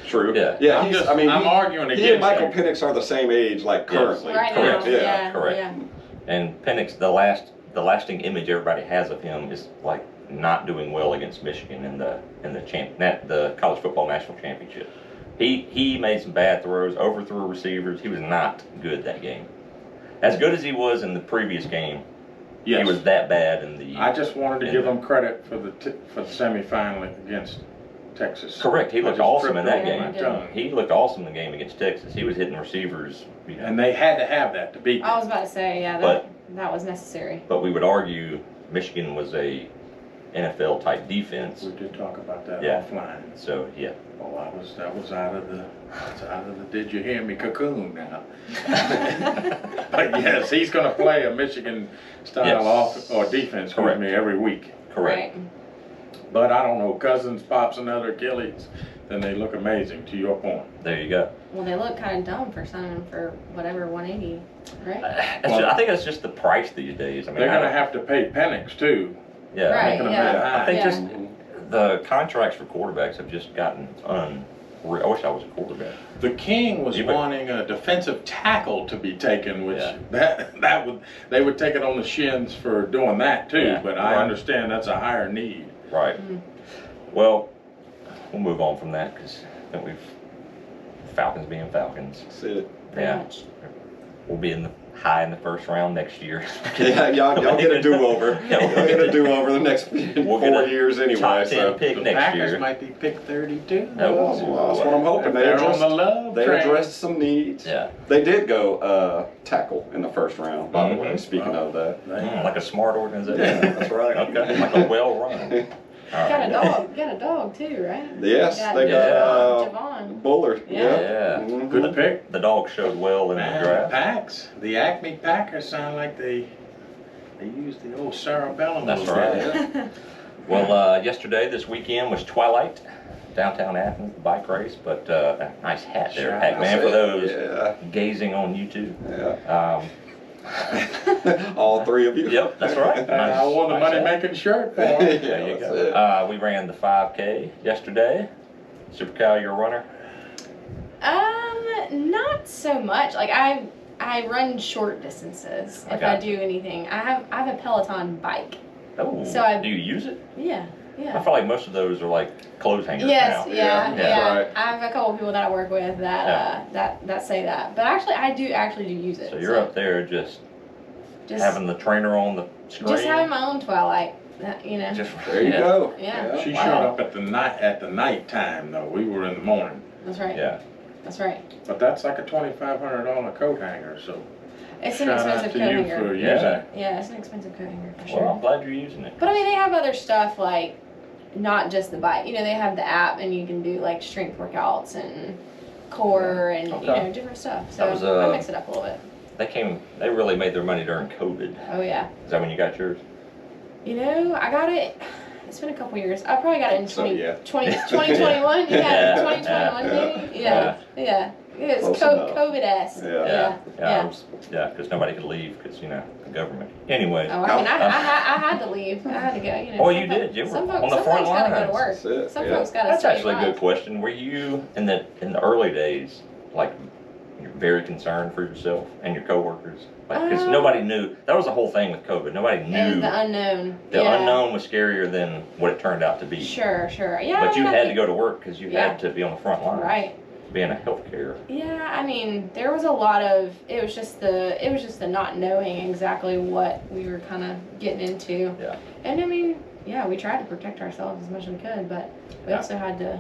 True. Yeah. I'm arguing against he and Michael Penix are the same age, like currently. Right Correct. now. Yeah. Correct. Yeah. And Penix, the lasting image everybody has of him is like not doing well against Michigan in the college football national championship. He made some bad throws, overthrew receivers. He was not good that game. As good as he was in the previous game, he was that bad in the. I just wanted to give him credit for the semifinal against Texas. Correct. He looked awesome in that game. He looked awesome in the game against Texas. He was hitting receivers. And they had to have that to beat them. I was about to say, that was necessary. But we would argue Michigan was a NFL type defense. We did talk about that offline. So Oh, that was out of the did you hear me cocoon now. But yes, he's going to play a Michigan style defense with me every week. Correct. Right. But I don't know, Cousins pops another Achilles, then they look amazing, to your point. There you go. Well, they look kind of dumb for signing for whatever 180, right? I think that's just the price these days. I mean, they're going to have to pay Penix too. Yeah. Right, I think just the contracts for quarterbacks have just gotten unreal. I wish I was a quarterback. The King was wanting a defensive tackle to be taken, which they would take it on the shins for doing that too. Yeah, but I understand that's a higher need. Right. Well, we'll move on from that because I think Falcons being Falcons. That's it. Much. We'll be in the first round next year. Yeah, y'all get a do-over. Y'all get a do-over the next 4 years anyway. Top 10 pick the next Packers year. might be pick 32. Well, that's what I'm hoping. They're on the love They train. addressed some needs. Yeah. They did go tackle in the first round, by the way, speaking of that. Like a smart organization. Yeah, that's right. Okay. Like a well-run. You got a dog too, right? Yes, they got Javon. Bullard. Yeah. Mhm. Good pick. The dog showed well in the draft. The Acme Packers sound like they used the old cerebellum. That's right. Well, this weekend was Twilight, downtown Athens, the bike race, but a nice hat there, PackMan, for those gazing on YouTube. Yeah. All three of you. Yep, that's right. I won the money-making shirt for him. There you go. We ran the 5K yesterday. Super Cal, you're a runner? Not so much. Like I run short distances if I do anything. I have a Peloton bike. Oh. So do you use it? Yeah. I feel like most of those are like clothes hangers Yes, now. yeah. Right. I have a couple of people that I work with that say that. But actually, I do use it. So you're up there just having the trainer on the screen. Just having my own Twilight. There you go. Yeah. She showed up at the night time though. We were in the morning. That's right. Yeah. That's right. But that's like a $2,500 coat hanger. So it's an expensive coat hanger. For using it. Yeah, it's an expensive coat hanger for sure. Well, I'm glad you're using it. But I mean, they have other stuff like not just the bike. They have the app, and you can do like strength workouts and core and different stuff. So I mix it up a little bit. They really made their money during COVID. Oh yeah. Is that when you got yours? I got it. It's been a couple years. I probably got it in 2021. Yeah. 2021 maybe. Yeah. It's COVID-esque. Yeah, because nobody could leave because, the government. Anyway. Oh, I mean, I had to leave. I had to go, Oh, you did? You were on the front line. Some folks gotta go to work. Some folks gotta That's stay actually a good question. Were you, in the early days, like, you're very concerned for yourself and your coworkers? Because nobody knew. That was the whole thing with COVID. Nobody knew. The unknown. The unknown was scarier than what it turned out to be. Sure. Yeah. But you had to go to work because you had to be on the front line. Right. Being a healthcare. Yeah, I mean, there was a lot of. It was just the not knowing exactly what we were kind of getting into. Yeah. And I mean, we tried to protect ourselves as much as we could, but we also had to,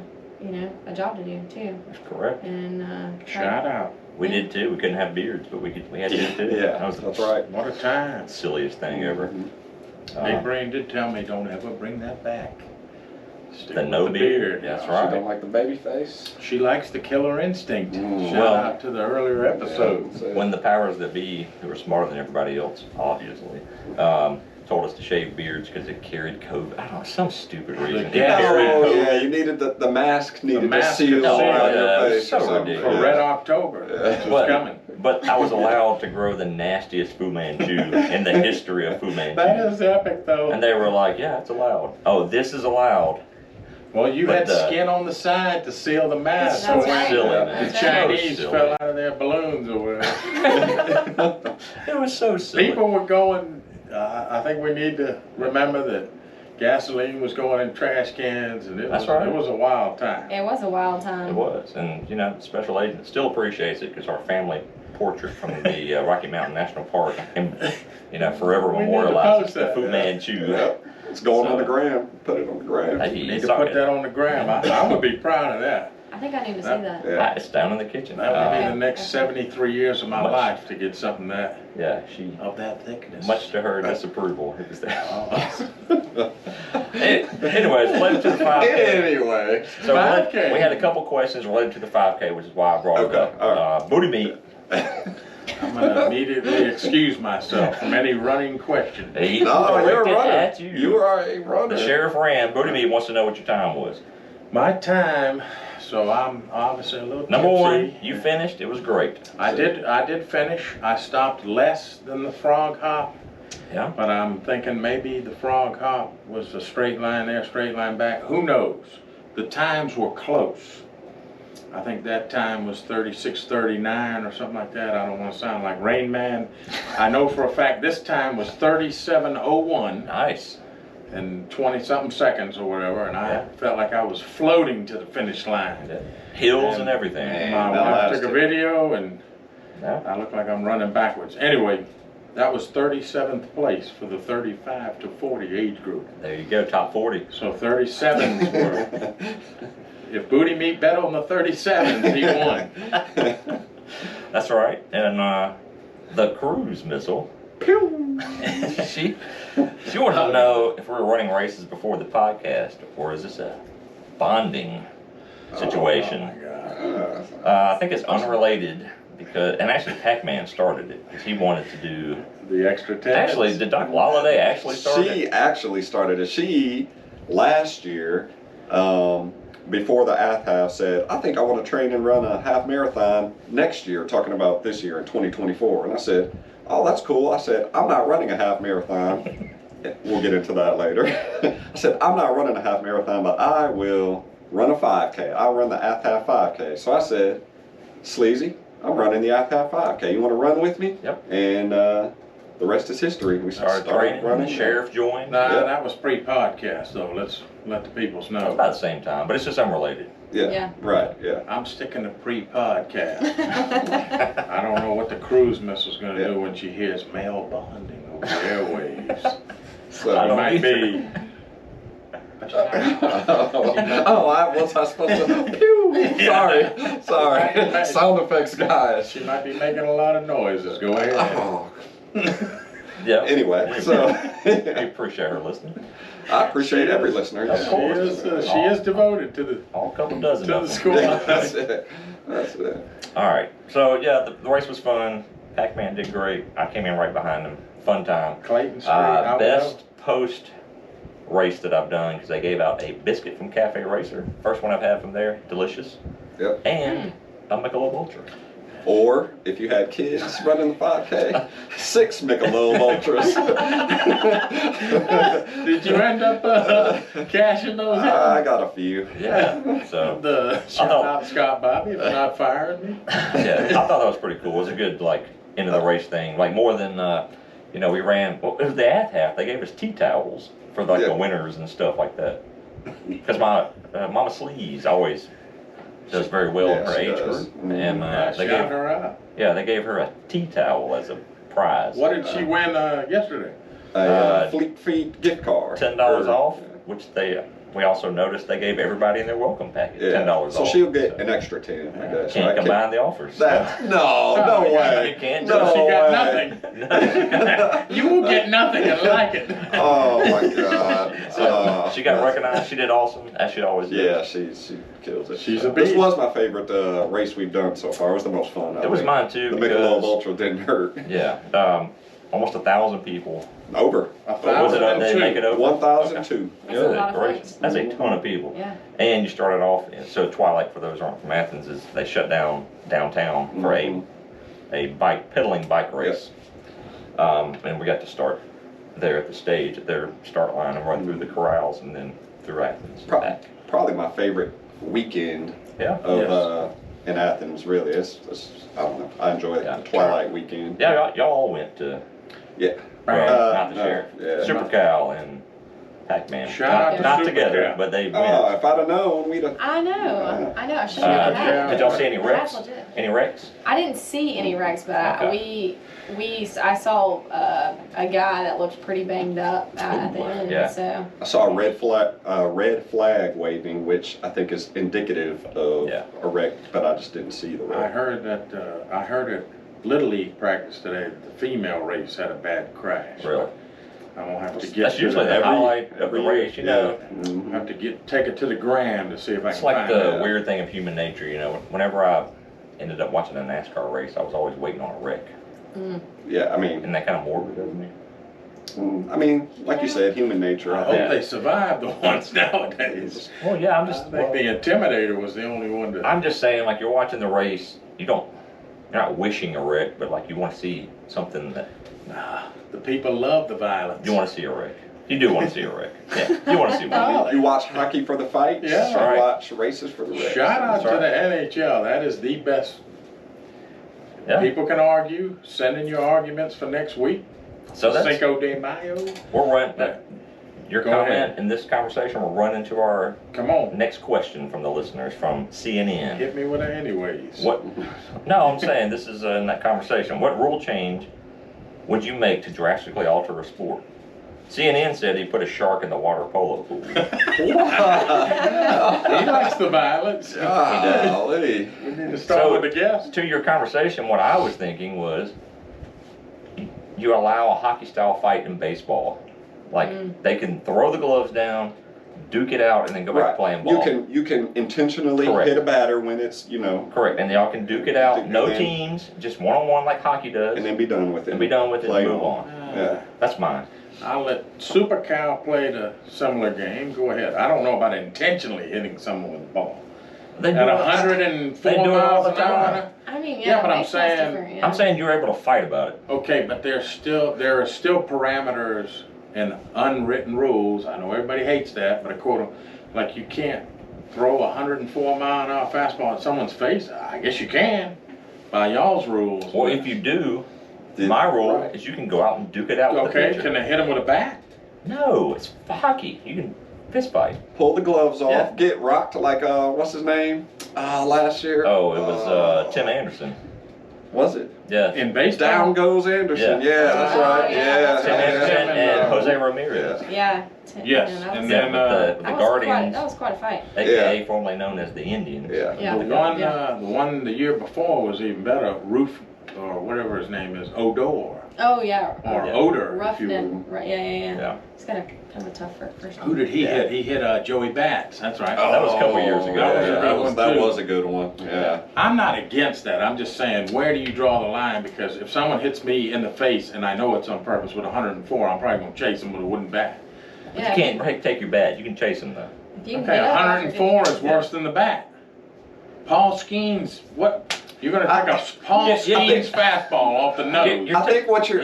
a job to do too. That's correct. And shout out. We did too. We couldn't have beards, but we had to too. Yeah, that's right. What a time. Silliest thing ever. Big Brain did tell me don't ever bring that back. Stick the with no the beard. That's She right. don't like the baby face. She likes the killer instinct. Shout Well, out to the earlier episodes. When the powers that be, who were smarter than everybody else, obviously, told us to shave beards because it carried COVID. I don't know, some stupid reason. Oh, yeah, you needed the mask needed to seal around your face. So or something. ridiculous. For Red October. This was coming. But I was allowed to grow the nastiest Fu Manchu in the history of Fu Manchu. That is epic, though. And they were like, yeah, it's allowed. Oh, this is allowed. Well, you had skin on the side to seal the mask. That's so right. Silly, when man. the Chinese fell out of their balloons or whatever. It was so silly. People were going, I think we need to remember that gasoline was going in trash cans, and it was a wild time. It was a wild time. It was. And, you know, Special Agent still appreciates it because our family portrait from the Rocky Mountain National Park can, you know, forever memorialize the Fu Manchu. Yep. It's going on the gram. Put it on the gram. Hey, You need to put that on the gram. I would be proud of that. I think I need to see that. Yeah. It's down in the kitchen. That would be the next 73 years of my life to get something that of that thickness. Much to her disapproval. It was that. Oh. Anyways, related to the 5K. Anyway. So 5K. we had a couple questions related to the 5K, which is why I brought it up. All right. Booty meat. I'm going to immediately excuse myself from any running questions. No, you're a runner. At You are a runner. The sheriff ran. Booty meat wants to know what your time was. My time, so I'm obviously a little Number tipsy. one, you finished. It was great. I did finish. I stopped less than the frog hop. Yeah. But I'm thinking maybe the frog hop was a straight line there, straight line back. Who knows? The times were close. I think that time was 36:39 or something like that. I don't want to sound like Rain Man. I know for a fact this time was 37:01. Nice. And 20-something seconds or whatever, and I felt like I was floating to the finish line. Yeah. Hills and everything. Man. My wife took a video, and I look like I'm running backwards. Anyway, that was 37th place for the 35 to 40 age group. There you go, top 40. So 37s were. If Booty Meat bet on the 37s, he won. That's right. And the cruise missile. she wanted to know if we were running races before the podcast, or is this a bonding situation? Oh my God. I think it's unrelated because, and actually PackMan started it because he wanted to do The extra 10. Actually, did Doc Lolliday actually start it? She actually started it. She, last year, before the ATHAF said, I think I want to train and run a half marathon next year, talking about this year in 2024. And I said, oh, that's cool. I said, I'm not running a half marathon. We'll get into that later. I said, I'm not running a half marathon, but I will run a 5K. I'll run the ATHAF 5K. So I said, Sleezy, I'm running the ATHAF 5K. You want to run with me? Yep. And the rest is history. We Started training, running. The sheriff joined. Nah, that was pre-podcast, though. Let's let the peoples know. It's about the same time, but it's just unrelated. Yeah. Right. Yeah. I'm sticking to pre-podcast. I don't know what the cruise missile's going to do when she hears male bonding over the airwaves. So It might be. Was I supposed to? Pew! Sorry. Sound effects, guys. She might be making a lot of noises. Go ahead. Oh. Yeah. Anyway, so we appreciate her listening. I appreciate every listener. Of course. She is devoted to the All couple dozen of them. school. That's it. That's it. All right. So yeah, the race was fun. PackMan did great. I came in right behind him. Fun time. Clayton Street. Best post race that I've done because they gave out a biscuit from Cafe Racer. First one I've had from there. Delicious. Yep. And a Michelob Ultra. Or if you had kids running the 5K, 6 Michelob Ultras. Did you end up cashing those in? I got a few. Yeah. So Shout out Scott Bobby for not firing me. yeah, I thought that was pretty cool. It was a good end of the race thing. More than we ran. Well, it was the ATHAF. They gave us tea towels for the winners and stuff like that. Because my Mama Sleezy always does very well in her age group, and they gave her a tea towel as a prize. What did she win yesterday? A Fleet Feet gift card. $10 off, which we also noticed they gave everybody in their welcome package $10 off. So she'll get an extra 10. I guess. Can't combine the offers. No way. You can't. No, she got nothing. You will get nothing and like it. Oh my God. So she got recognized. She did awesome, as she always does. Yeah, she kills it. She's a beast. This was my favorite race we've done so far. It was the most fun. It was mine too. The Michelob Ultra didn't hurt. Yeah. Almost 1,000 people Over. Was it? Did they make it over? 1,002. That's a lot of Great. folks. That's a ton of people. Yeah. And you started off. So Twilight, for those who aren't from Athens, is they shut down downtown for a pedaling bike race. And we got to start there at the stage, at their start line, and run through the corrals, and then through Athens. Probably my favorite weekend of in Athens. Really, it's I don't know. I enjoy it. The Twilight weekend. Yeah, y'all all went to. Yeah. Not the sheriff. Yeah. Super Cow and PackMan. Shout out to not Super together, Cow. but they went. Oh, if I'd have known, we'd have. I know. I should have known that. Did y'all see any wrecks? That's legit. Any wrecks? I didn't see any wrecks, but I saw a guy that looked pretty banged up at the end. Yeah. So I saw a red flag waving, which I think is indicative of a wreck, but I just didn't see the I wreck. heard at Little League practice today that the female race had a bad crash. Really? I'm gonna have to get That's to usually the highlight of the every year. race, you know. Yeah. have to take it to the gram to see if I It's can like find the that. weird thing of human nature, you know. Whenever I ended up watching a NASCAR race, I was always waiting on a wreck. Yeah, I mean, Isn't that kind of morbid, doesn't it? I mean, like you said, human nature. I I hope think. they survive the ones nowadays. Well, yeah, I think the Intimidator was the only one to. I'm just saying, like, you're watching the race, you're not wishing a wreck, but like you want to see something that The people love the violence. you want to see a wreck. You do want to see a wreck. Yeah, you want to see one. You watch hockey for the fights. Yeah. You Right. watch races for the wrecks. Shout out That's to right. the NHL. That is the best. Yeah. People can argue. Send in your arguments for next week. So that's Cinco de Mayo. we're running. Your Go comment ahead. in this conversation, we're running to our Come on. next question from the listeners from CNN. Hit me with it anyways. What? No, I'm saying this is in that conversation. What rule change would you make to drastically alter a sport? CNN said he put a shark in the water polo pool. He likes the violence. Golly. We need to start So- with the guest. To your conversation, what I was thinking was, you allow a hockey-style fight in baseball. Like, they can throw the gloves down, duke it out, and then go back to playing ball. You can intentionally Correct. hit a batter when it's Correct, and y'all can duke it out. Duke it No in. teams, just one-on-one like hockey does, and then be done with it. and be done with it Play and move on. Yeah. That's mine. I'll let Super Cow play the similar game. Go ahead. I don't know about intentionally hitting someone with the ball. They do At it- 104 they do it all miles the an time. hour. I mean, Yeah, but I'm baseball's saying- different, yeah. I'm saying you're able to fight about it. Okay, but there are still parameters and unwritten rules. I know everybody hates that, but like you can't throw a 104-mile-an-hour fastball at someone's face. I guess you can, by y'all's rules. Well, if you do, my rule is you can go out and duke it out with the Okay, pitcher. can they hit him with a bat? No, it's hockey. You can fist fight. Pull the gloves off. Yeah. Get rocked like what's his name? Last year. Oh, it was Tim Anderson. Was it? Yeah. In baseball? Down goes Anderson. Yeah. Yeah, that's Oh, right. yeah, Yeah. that's Tim right. Anderson and Yeah. Jose Ramirez. Yeah. Yes, Yeah, that and was- then with the that was Guardians, that was quite a fight. aka formerly known as the Indians. Yeah. Yeah. the one the year before was even better. Roof or whatever his name is, Odor Oh yeah. or Yeah. Odor, if you will. Ruffin. Right. Yeah. Yeah. He's got a kind of a tough first. Who did he Yeah. hit? He hit Joey Bats. That's right. That was a couple years ago. Yeah, That was a good one, that too. was a good one. Yeah. I'm not against that. I'm just saying, where do you draw the line? Because if someone hits me in the face and I know it's on purpose with 104, I'm probably gonna chase him with a wooden bat. But you can't take your bat. You can chase him though. If you can Okay, get up, 104 is worse than the bat. Paul Skeens, what? You're gonna take a Paul Yeah, Skeens fastball off the nose. I think Yeah.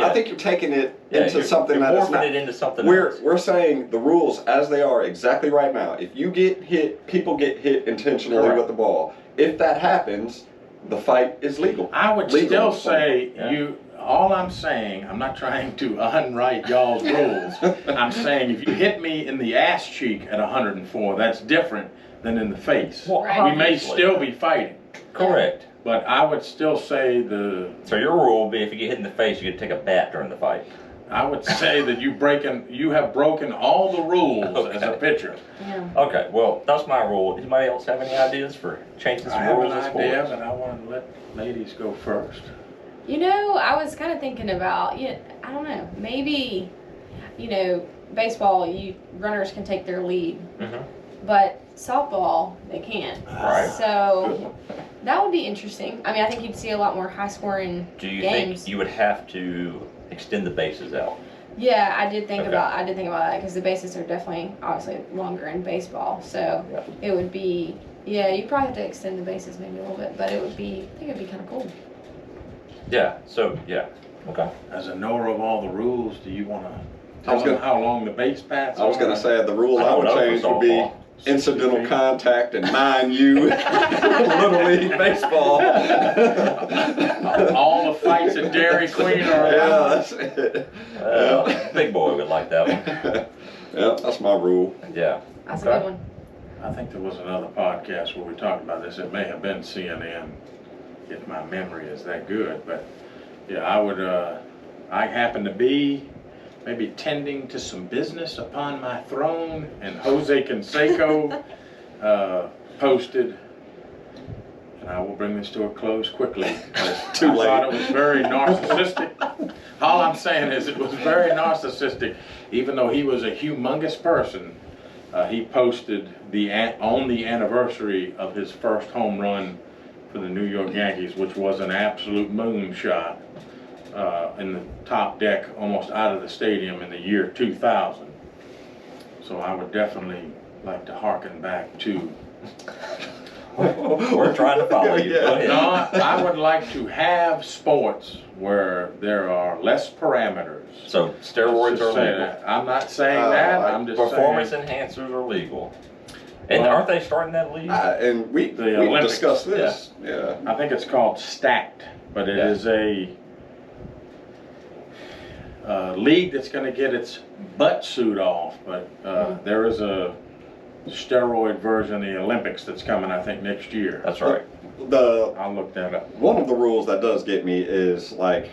I think you're taking it Yeah, into you're- something you're that is morphing not. it into something We're else. we're saying the rules as they are exactly right now. If you get hit, people get hit intentionally Correct. with the ball. If that happens, the fight is legal. I would Legal. still say Yeah. all I'm saying, I'm not trying to unwrite y'all's rules. I'm saying if you hit me in the ass cheek at 104, that's different than in the face. Well, Right. We may obviously. still be fighting, Correct. but I would still say So your rule would be if you get hit in the face, you get to take a bat during the fight. I would say that you have broken all the rules as a pitcher. Yeah. Okay, well, that's my rule. Anybody else have any ideas for changing I some have rules an in idea, sports? but I want to let ladies go first. You know, I was kind of thinking about, I don't know, maybe, baseball, runners can take their lead, Mhm. but softball, they can't. Right. So that would be interesting. I mean, I think you'd see a lot more high-scoring Do you games. think you would have to extend the bases out? Yeah, I did think about that because the bases are definitely obviously longer in baseball, so it would be you probably have to extend the bases maybe a little bit, but I think it'd be kind of cool. Yeah. So okay. As a knower of all the rules, do you want to tell them how long the base paths are? I was going to say the rule I would change would be incidental contact and 9U Little League baseball. All the fights at Dairy Queen are yeah, that's it. Big boy would like that one. Yeah, that's my rule. Yeah. That's a good one. I think there was another podcast where we talked about this. It may have been CNN, if my memory is that good. But yeah, I happen to be maybe tending to some business upon my throne, and Jose Canseco posted, and I will bring this to a close quickly. Too late. I thought it was very narcissistic. All I'm saying is it was very narcissistic. Even though he was a humongous person, he posted on the anniversary of his first home run for the New York Yankees, which was an absolute moonshot in the top deck, almost out of the stadium in the year 2000. So I would definitely like to harken back to. We're trying to follow you. Go ahead. No, I would like to have sports where there are less parameters. So steroids are legal. That. I'm not saying that. I'm just performance saying enhancers are legal. And aren't they starting that league? And we discussed this. Yeah. I think it's called Stacked, but it is a league that's going to get its butt suit off. But there is a steroid version of the Olympics that's coming, I think, next year. That's right. I'll look that up. One of the rules that does get me is like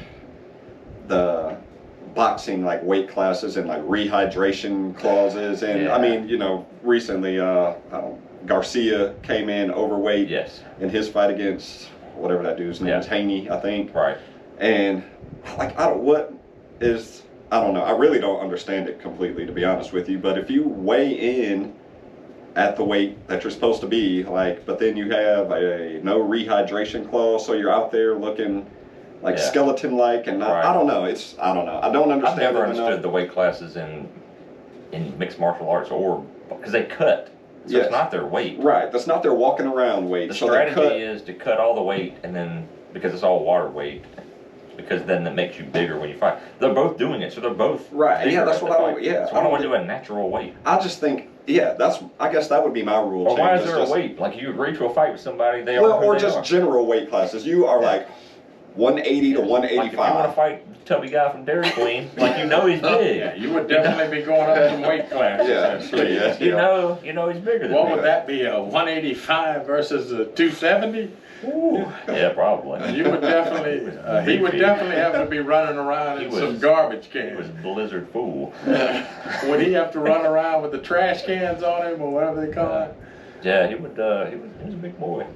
the boxing like weight classes and like rehydration clauses, and I mean, you know, recently Garcia came in overweight in his fight against whatever that dude's name is, Haney, I think. Right. And like I don't know, I really don't understand it completely, to be honest with you, but if you weigh in at the weight that you're supposed to be, like, but then you have a no rehydration clause, so you're out there looking like skeleton-like, and I don't know. I don't know. I don't understand. I've never understood the weight classes in mixed martial arts, or because they cut. So it's not their weight. Right. That's not their walking around weight. The strategy is to cut all the weight, and then because it's all water weight, because then that makes you bigger when you fight. They're both doing it, so they're both right. Yeah, that's what I want. Yeah, so I don't want to do a natural weight. I just think. Yeah, I guess that would be my rule. Or why is there a weight? Like you agree to a fight with somebody, or just general weight classes. You are like 180 to 185. Like if you want to fight a tubby guy from Dairy Queen, like you know he's big. Yeah, you would definitely be going up some weight classes. You know he's bigger than What would that be? A 185 versus a 270? Ooh, yeah, probably. You would definitely. He would definitely have to be running around in some garbage cans. He was Blizzard Fool. Would he have to run around with the trash cans on him or whatever they call it? Yeah, he would. He was a big boy.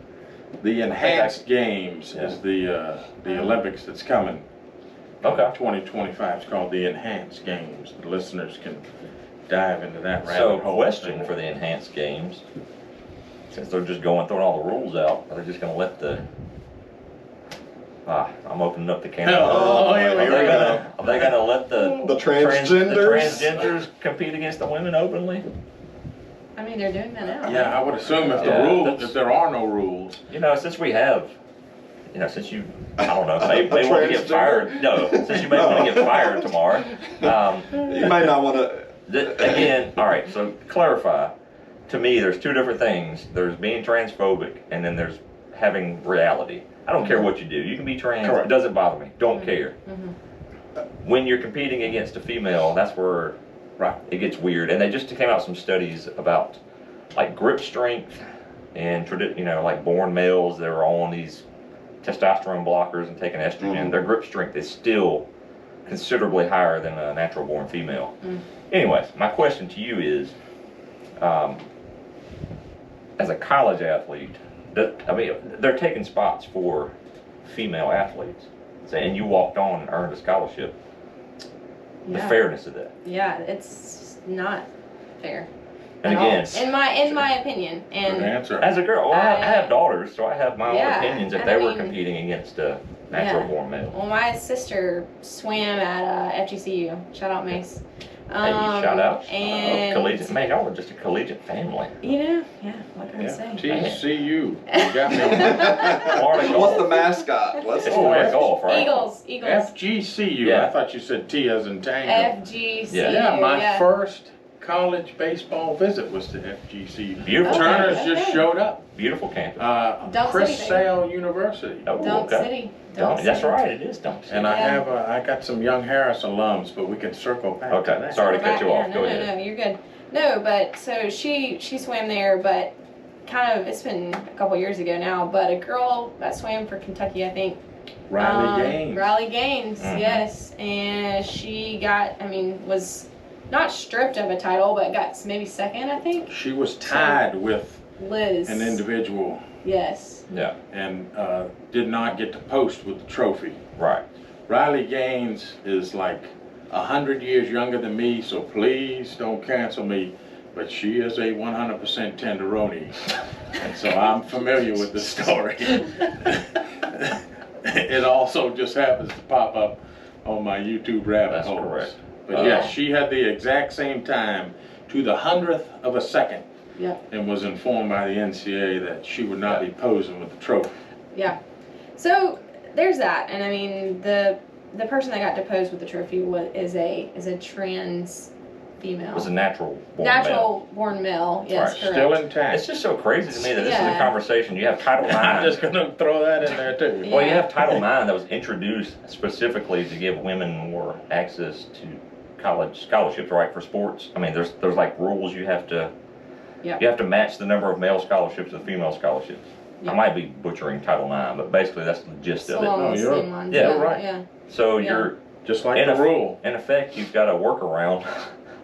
The enhanced games is the Olympics that's coming. Okay. 2025. It's called the enhanced games. The listeners can dive into that rabbit hole. So, question for the enhanced games. Since they're just throwing all the rules out, are they just going to let I'm opening up the can. Are they going to let the transgenders compete against the women openly? I mean, they're doing that now. Yeah, I would assume if there are no rules. You know, since we have, since you, I don't know, may want to get fired. No, since you may want to get fired tomorrow. You might not want to. Again, all right, so clarify. To me, there's two different things. There's being transphobic, and then there's having reality. I don't care what you do. You can be trans. Correct. It doesn't bother me. Don't care. When you're competing against a female, that's where it gets weird. And they just came out some studies about like grip strength and like born males that are on these testosterone blockers and taking estrogen. Their grip strength is still considerably higher than a natural born female. Anyways, my question to you is, as a college athlete, they're taking spots for female athletes, and you walked on and earned a scholarship. The fairness of that. Yeah, it's not fair. And at all. again, in my opinion, Good and answer. as a girl, well, I have daughters, so I have my Yeah, own opinions if and they I were mean- competing against a natural born male. well, my sister swam at FGCU. Shout out Mace. Hey, shout out. And Collegiate. Man, y'all are just a collegiate family. you know, yeah, what can I say? TCU. You got me. Florida Golf. What's the mascot? Let's It's Florida Golf, right? Eagles. FGCU. Yeah. I thought you said T as in Tango. FGCU. Yeah. Yeah, my first college baseball visit was to FGCU. Beautiful. Turner's Okay. just showed up. Beautiful campus. Dunk Chris City, baby. Sale University. Oh, Dunk okay. City. That's City. right, it is Dunk City. And I Yeah. have I got some Young Harris alums, but we can circle back to Okay, that. sorry to cut you off. No, Go no, ahead. no, you're good. No, but so she swam there, but kind of it's been a couple years ago now. But a girl that swam for Kentucky, I think. Riley Gaines. Riley Gaines, Mhm. yes, and she got, was not stripped of a title, but got maybe second, I think. She was tied with Liz. an individual Yes. Yeah, and did not get to post with the trophy. right. Riley Gaines is like 100 years younger than me, so please don't cancel me. But she is a 100% tenderoni, and so I'm familiar with the story. It also just happens to pop up on my YouTube rabbit That's holes. correct. But yes, she had the exact same time to the 100th of a second, Yep. and was informed by the NCAA that she would not be posing with the trophy. Yeah. So there's that, and I mean the person that got deposed with the trophy is a trans female. It was a natural born male. Natural born male. Yes, Right. correct. Still intact. It's just so crazy to me that this is a Yeah. conversation. You have Title I'm IX. just gonna throw that in there too. Yeah. Well, you have Title IX that was introduced specifically to give women more access to college scholarships, right, for sports. I mean, there's like rules you have to Yep. you have to match the number of male scholarships with female scholarships. Yep. I might be butchering Title IX, but basically that's the gist of it. Along No, the you're- same lines. yeah, Yeah, right. Yeah. So Yeah. you're Just like in the rule. in effect, you've got a workaround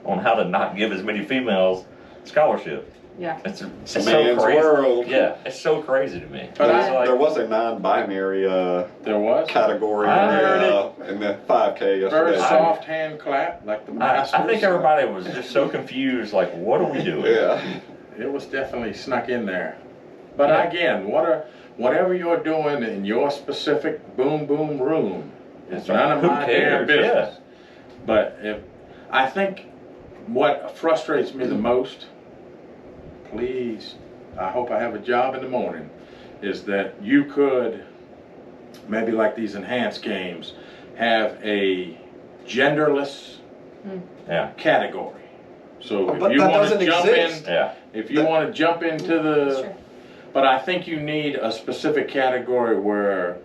on how to not give as many females scholarship. Yeah. It's Man's so crazy. world. Yeah, it's so crazy to me. But It's I- like- There was a non-binary There was category I heard in the 5K very yesterday. soft hand clap, like the Masters. I think everybody was just so confused, like, what are we doing? Yeah. It was definitely snuck in there. But Yeah. again, whatever you're doing in your specific boom boom room, it's That's right. none of Who my damn cares? business. But I think what frustrates me the most, please, I hope I have a job in the morning, is that you could, maybe like these enhanced games, have a genderless Yeah. category. So But if you that want to doesn't jump exist. in, Yeah. if you want to jump into That's the, true. but I think you need a specific category where,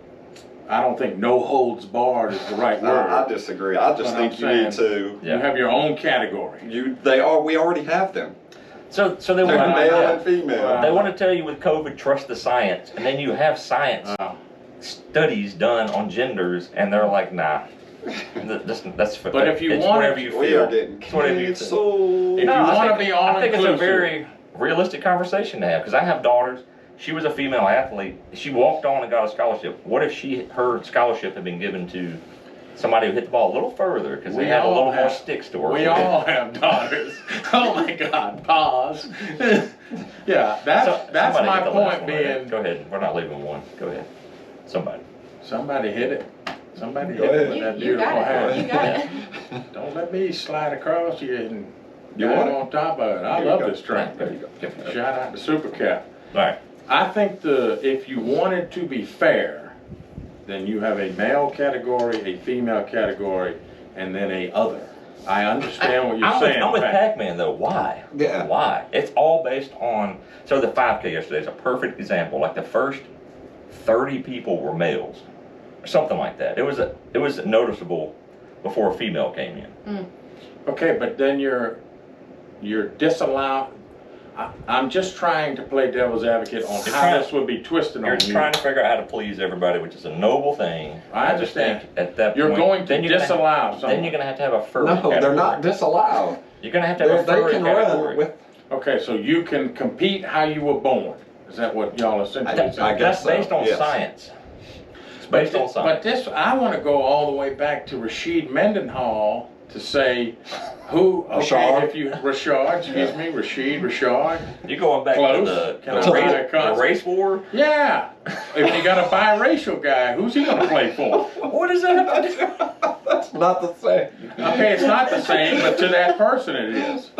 I don't think no holds barred is the right word. I disagree. I just But I'm think you need to. Yeah. You have your own category. We already have them. So they They're want male and female. they want to tell you with COVID, trust the science, and then you have science studies done on genders, and they're like, nah, that's. But if you it's want whatever it- you feel. We are getting It's whatever you feel. canceled. If you I wanna think- be I think it's a all-inclusive. very realistic conversation to have because I have daughters. She was a female athlete. She walked on and got a scholarship. What if her scholarship had been given to somebody who hit the ball a little further because they We had a all little more have- sticks to work We with? all have daughters. Oh my God, pause. Yeah, that's Somebody my get the last point one right there. being, Go ahead. We're not leaving one. Go ahead. Somebody. somebody hit it. Somebody Go hit it ahead. with that You beautiful got it. hand. You got it. Don't let me slide across you and You get want it? on top of it. I Here you love go. this track. There you go. Give it. Shout out to Super Cat. All right. I think if you wanted to be fair, then you have a male category, a female category, and then a other. I understand what you're saying. I'm with Pat. PackMan though. Why? Yeah. Why? It's all based on. So the 5K yesterday is a perfect example. Like the first 30 people were males, or something like that. It was noticeable before a female came in. Okay, but then you're disallowed. I'm just trying to play devil's advocate on You're how trying- this would be twisted You're on you. trying to figure out how to please everybody, which is a noble thing. I just understand. think at that You're point, going to then you're gonna disallow Then someone. you're going to have a furry No, category. they're not disallowed. You're going to have a They furry can category. run with. Okay, so you can compete how you were born. Is that what y'all essentially I saying? guess That's based so, on yes. science. It's based on But science. this, I want to go all the way back to Rashid Mendenhall to to say who, Rashard. if you, Rashard, excuse me, Rashard. You going back Close. to Can I buy a concert? the race war? Yeah. If you got a biracial guy, who's he going to play for? What does that have to do? That's not the same. Okay, it's not the same, but to that person it is.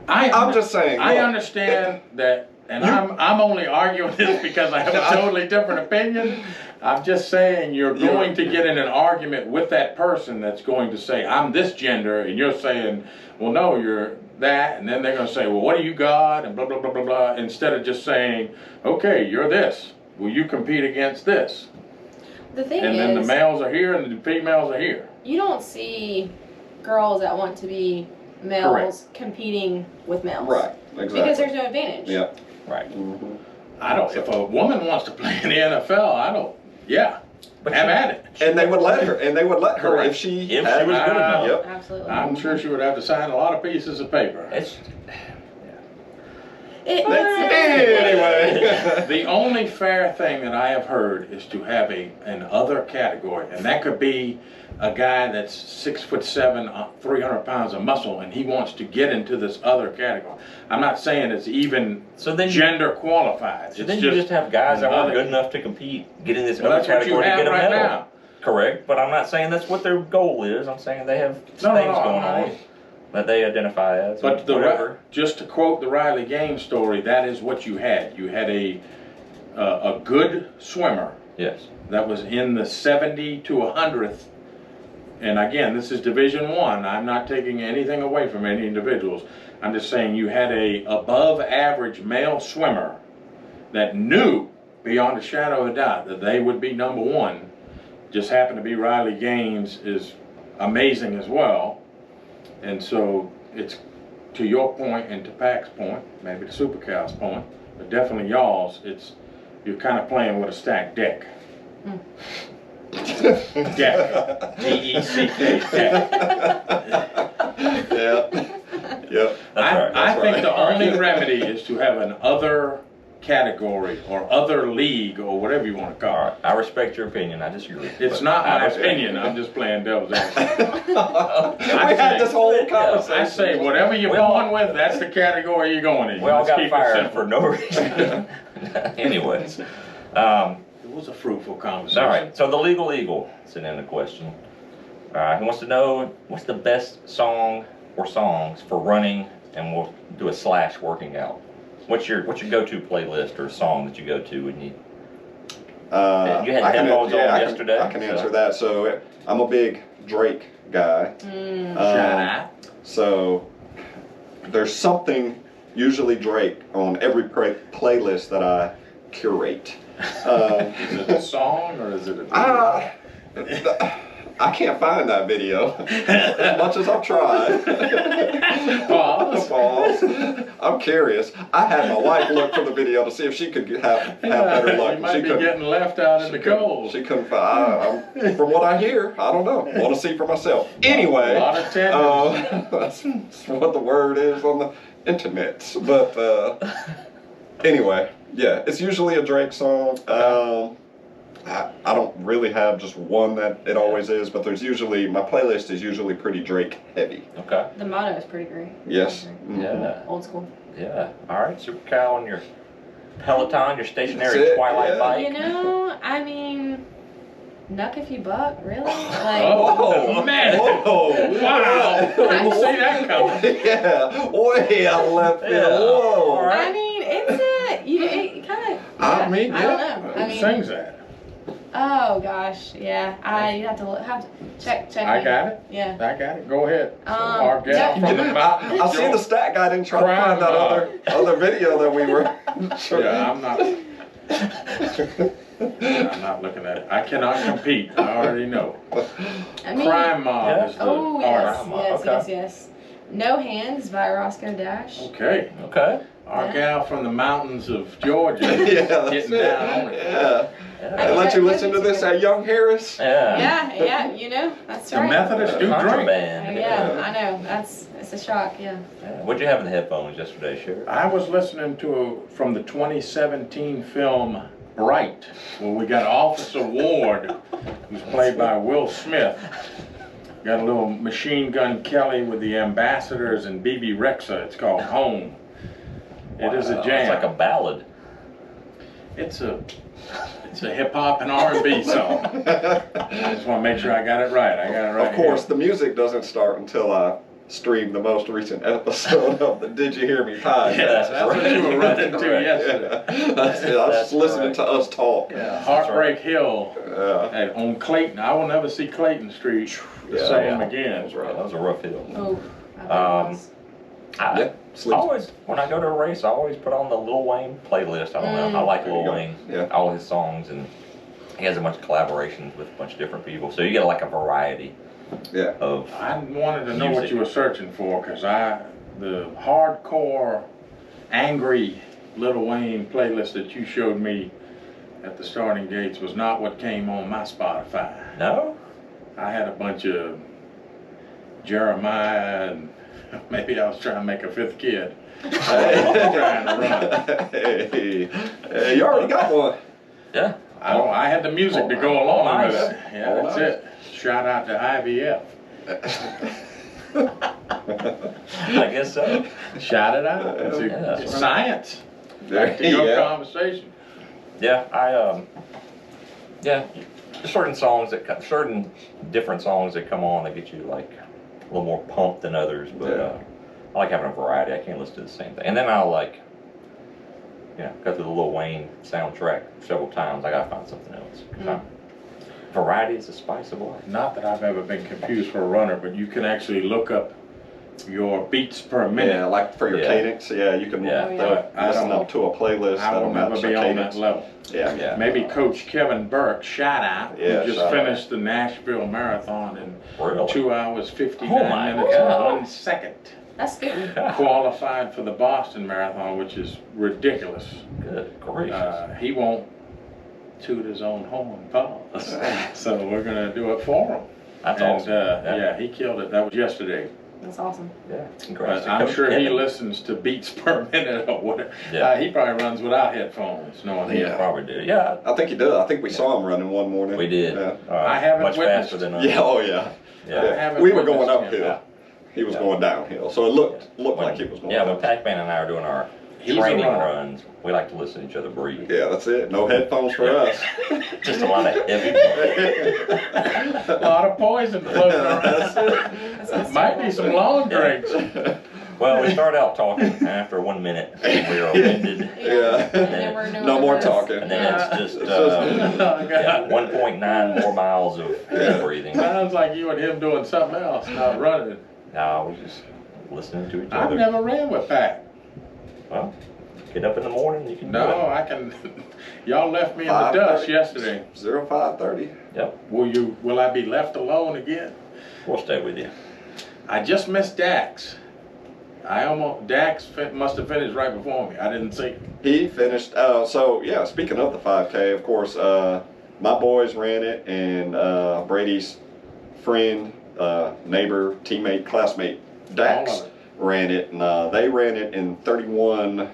I'm just saying. I look, understand that, and I'm only arguing this because I have a totally different opinion. I'm just saying you're going to get in an argument with that person that's going to say, I'm this gender, and you're saying, well, no, you're that, and then they're going to say, well, what are you, God, and blah, blah, blah, blah, blah, instead of just saying, okay, you're this. Will you compete against this? The thing And is, then the males are here and the females are here. you don't see girls that want to be males competing with males. Right, exactly. Because there's no advantage. Yeah. Right. Mm-hmm. I don't, if a woman wants to play in the NFL, I don't, But have at it. And they would let her. And they would let her Correct. if she If had. she was good enough. Yep. Absolutely. I'm sure she would have to sign a lot of pieces of paper. It's Anyway. The only fair thing that I have heard is to have an other category, and that could be a guy that's 6'7", 300 pounds of muscle, and he wants to get into this other category. I'm not saying it's even gender qualified. So then you just have guys that aren't good enough to compete, get in this other category to get a medal. Now. Correct, but I'm not saying that's what their goal is. I'm saying they have things going on that they identify as. But whatever. Just to quote the Riley Gaines story, that is what you had. You had a good swimmer. Yes. That was in the 70 to 100th. And again, this is Division I. I'm not taking anything away from any individuals. I'm just saying you had a above average male swimmer that knew beyond a shadow of a doubt that they would be number one. Just happened to be Riley Gaines is amazing as well. And so it's to your point and to Pac's point, maybe to Super Cow's point, but definitely y'all's, you're kind of playing with a stacked deck. Deck. D-E-C-K, deck. Yep. I think the only remedy is to have an other category or other league or whatever you want to call it. I respect your opinion. I disagree. It's not my opinion. I'm just playing devil's advocate. We had this whole conversation. I say whatever you're going with, that's the category you're going in. We all Let's got keep it fired simple. for no reason. Anyways. It was a fruitful conversation. All right, so the legal eagle is an end of question. All right, he wants to know what's the best song or songs for running, and we'll do a / working out. What's your go-to playlist or song that you go to when you? You had headphones on yesterday. I can answer that. So I'm a big Drake guy. So there's something usually Drake on every playlist that I curate. Is it a song or is it a video? I can't find that video as much as I've tried. Pause. I'm curious. I had my wife look for the video to see if she could have better luck. You might be getting left out in the cold. She couldn't find. From what I hear, I don't know. Want to see for myself. Anyway, a lot of that's what the word is on the internet. But anyway, yeah, it's usually a Drake song. I don't really have just one that it always is, but there's usually, my playlist is usually pretty Drake heavy. Okay. The motto is pretty great. Yes. Mm-hmm. Yeah. Old school. Yeah. All right, Super Cow on your Peloton, your stationary Twilight bike. You know, I mean, Nuck if you buck, really? Like, oh man! Whoa. Wow! I didn't see that coming. Yeah, way out left field. Whoa! I mean, it kind of. I mean, I don't know. Who sings that? Oh gosh, yeah. You have to check. I got it. Yeah. I got it. Go ahead. Our gal from the mountains. I see the stat guy didn't try to find that other video that we were. Yeah, I'm not. I'm not looking at it. I cannot compete. I already know. I mean, Crime Mob is the artist. Yes. No Hands by Roscoe Dash. Okay. Our gal from the mountains of Georgia. Getting down on it. Yeah. I let you listen to this at Young Harris. Yeah, you know, that's right. The Methodists do drink. Yeah, I know. It's a shock, yeah. What'd you have in the headphones yesterday, Sheriff? I was listening from the 2017 film Bright, where we got Officer Ward, who's played by Will Smith. Got a little Machine Gun Kelly with the Ambassadors and BB Rexa. It's called Home. It is a jam. It's like a ballad. It's a hip hop and R&B song. I just want to make sure I got it right. I got it right. Of course, here. the music doesn't start until I stream the most recent episode of the Did You Hear Me podcast. Yeah, that's what you were running to yesterday. Yeah. I was just listening to us talk. Yeah, Heartbreak Hill on Clayton. I will never see Clayton Street the same again. That's right. That was a rough hill. Oh, I I always, when I go to a race, I always put on the Lil Wayne playlist. I don't know. I like Lil Wayne. Yeah. All his songs, and he has a bunch of collaborations with a bunch of different people. So you get like a variety. Yeah. Of I wanted to know what you were searching for, because the hardcore, angry Lil Wayne playlist that you showed me at the starting gates was not what came on my Spotify. No? I had a bunch of Jeremiah, and maybe I was trying to make a fifth kid. Trying to run. Hey, you already got one. Yeah. I had the music to go along with nice. it. Yeah, that's it. Shout out to IVF. I guess so. Shout it out. It's science. Back to your conversation. Yeah, certain songs certain different songs that come on that get you like a little more pumped than others, but I like having a variety. I can't listen to the same thing. And then I'll like, go through the Lil Wayne soundtrack several times. I gotta find something else. Variety is the spice of life. Not that I've ever been confused for a runner, but you can actually look up your beats per minute. Yeah, like for your cadence. Yeah, you can listen up to a playlist. I will never be on that level. Yeah. Maybe Coach Kevin Burke, shout out, who just finished the Nashville Marathon in 2 hours, 59 minutes and 1 second. That's good. Qualified for the Boston Marathon, which is ridiculous. Good gracious. He won't toot his own horn, Paul. So we're going to do it for him. That's awesome. Yeah, he killed it. That was yesterday. That's awesome. Yeah, congrats. I'm sure he listens to beats per minute or whatever. Yeah. He probably runs without headphones, knowing He probably did. Yeah. I think he does. I think we saw him running one morning. We did. Yeah. I haven't much witnessed. faster than us. Yeah, oh yeah. Yeah. We were going uphill. Yeah. He was going downhill. So it looked like he was going when downhill. PackMan and I are doing our training runs, we like to listen to each other breathe. Yeah, that's it. No headphones for us. Just a lot of heavy. A lot of poison floating around. Might be some long drinks. Well, we start out talking, and after 1 minute, we are offended. Yeah. No more talking. And then it's just 1.9 more miles of heavy breathing. Sounds like you and him doing something else, not running. No, we're just listening to each other. I've never ran with Pack. Well, get up in the morning, you can do it. No, I can. Y'all left me in the dust yesterday. 05:30. Yep. Will I be left alone again? We'll stay with you. I just missed Dax. Dax must have finished right before me. I didn't see. He finished. Speaking of the 5K, of course, my boys ran it, and Brady's friend, neighbor, teammate, classmate, Dax ran it, and they ran it in 31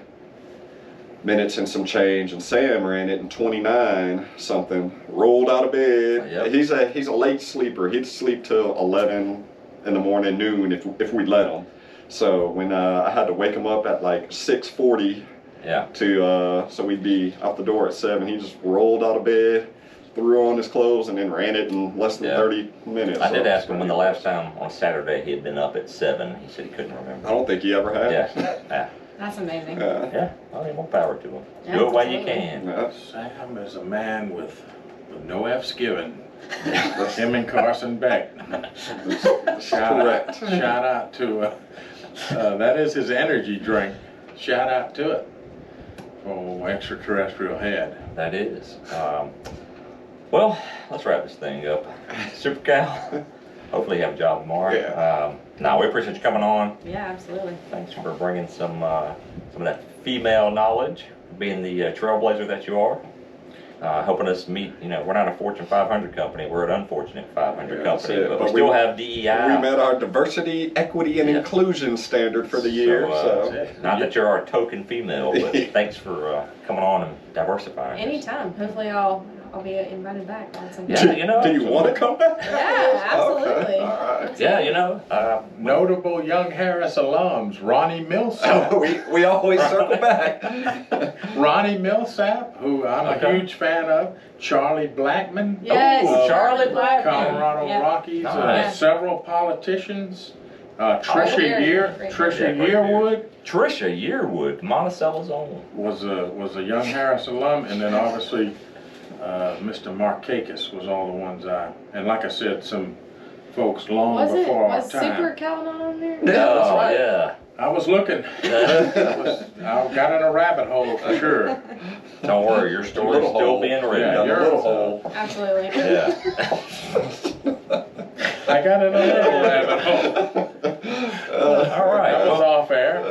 minutes and some change, and Sam ran it in 29 something. Rolled out of bed. Yep. He's a late sleeper. He'd sleep till 11 in the morning, noon if we'd let him. So when I had to wake him up at like 6:40 so we'd be out the door at 7, he just rolled out of bed, threw on his clothes, and then ran it in less than 30 minutes. I did ask him when the last time on Saturday he had been up at 7. He said he couldn't remember. I don't think he ever had. Yeah. That's amazing. Yeah. I mean, more power to him. Do it while you can. Yeah. Sam is a man with no F's given. Him and Carson Beck. Shout out to that is his energy drink. Shout out to it. Oh, extraterrestrial head. That is. Well, let's wrap this thing up. Super Cal, hopefully you have a job tomorrow. Yeah. We appreciate you coming on. Yeah, absolutely. Thanks for bringing some of that female knowledge, being the trailblazer that you are. Helping us meet, we're not a Fortune 500 company, we're an unfortunate 500 company, but we still have DEI. We met our diversity, equity, and inclusion standard for the year. So not that you're our token female, but thanks for coming on and diversifying. Anytime. Hopefully I'll I'll be invited back on some. Yeah, you know. Do you want to come back? Yeah, absolutely. Okay. All right. Yeah, you know. Notable Young Harris alums, Ronnie Millsap. We always circle back. Ronnie Millsap, who I'm a huge fan of. Charlie Blackman. Yes, Oh, Charlie Blackman. Colorado Yeah. Rockies. Nice. Several politicians. Trisha very Yearwood Trisha Yearwood, Monticello's own. was a Young Harris alum, and then obviously Mr. Markakis was all the ones and like I said, some folks long before our Was time. Super Cal not on there? Yeah, that's Oh, right. yeah. I was looking. I got in a rabbit hole for sure. Don't worry, your story's Little still hole. being written. Yeah, Got a you're- little hole. Absolutely. Yeah. I got in a little rabbit hole. All right. That was Well, off air.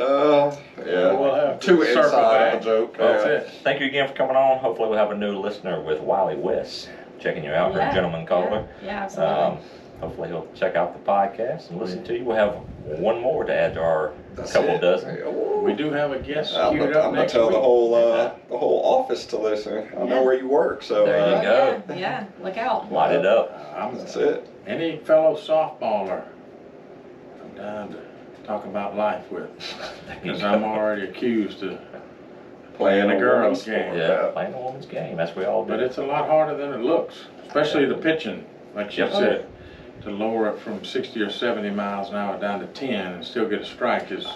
Yeah. We'll have to Too circle inside back. of a joke. That's Yeah. it. thank you again for coming on. Hopefully we'll have a new listener with Wiley West checking you out, her gentleman caller. Yeah, absolutely. Hopefully he'll check out the podcast and listen to you. We'll have one more to add to our couple dozen. We do have a guest I'm queued gonna up next tell week. the whole office to listen. I know where you work, so There you go. Yeah, look out. Light it up. that's it. Any fellow softballer I'm down to talk about life with, because I'm already accused of playing a girl's game. Yeah, playing a woman's game. That's what we all do. But it's a lot harder than it looks, especially the pitching, like she Yep. said. To lower it from 60 or 70 miles an hour down to 10 and still get a strike is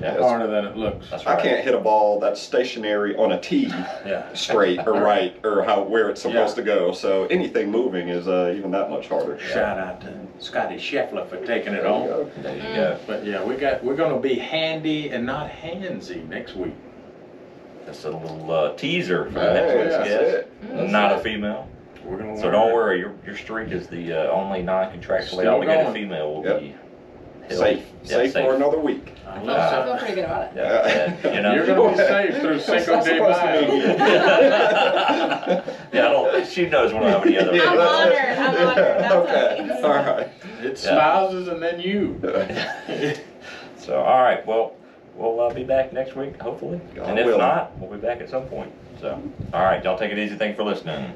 Yeah. harder than it looks. That's I right. can't hit a ball that's stationary on a tee Yeah. straight or right or where it's supposed to go. So anything moving is even that much harder. Shout out to Scotty Scheffler for taking it There you on. go. There you go. But yeah, we're gonna be handy and not handsy next week. That's a little teaser for Hey, next week's that's guest. it. Not a female. We're gonna So learn don't it. worry, your streak is the only non-contractually Still obligated going. female will Yep. be held. Safe. Yeah, Safe for another week. I feel pretty good about it. Yeah, yeah, you know. You're gonna be safe through Cinco de Mayo. Yeah, I don't. She knows we don't have any other. Yeah, I'm that's honored. it. I'm honored. That's Okay. what All right. It's Yeah. spouses and then you. So all right, well, we'll be back next week hopefully, God and if willing. not, we'll be back at some point. So all right, y'all take it easy. Thanks for listening.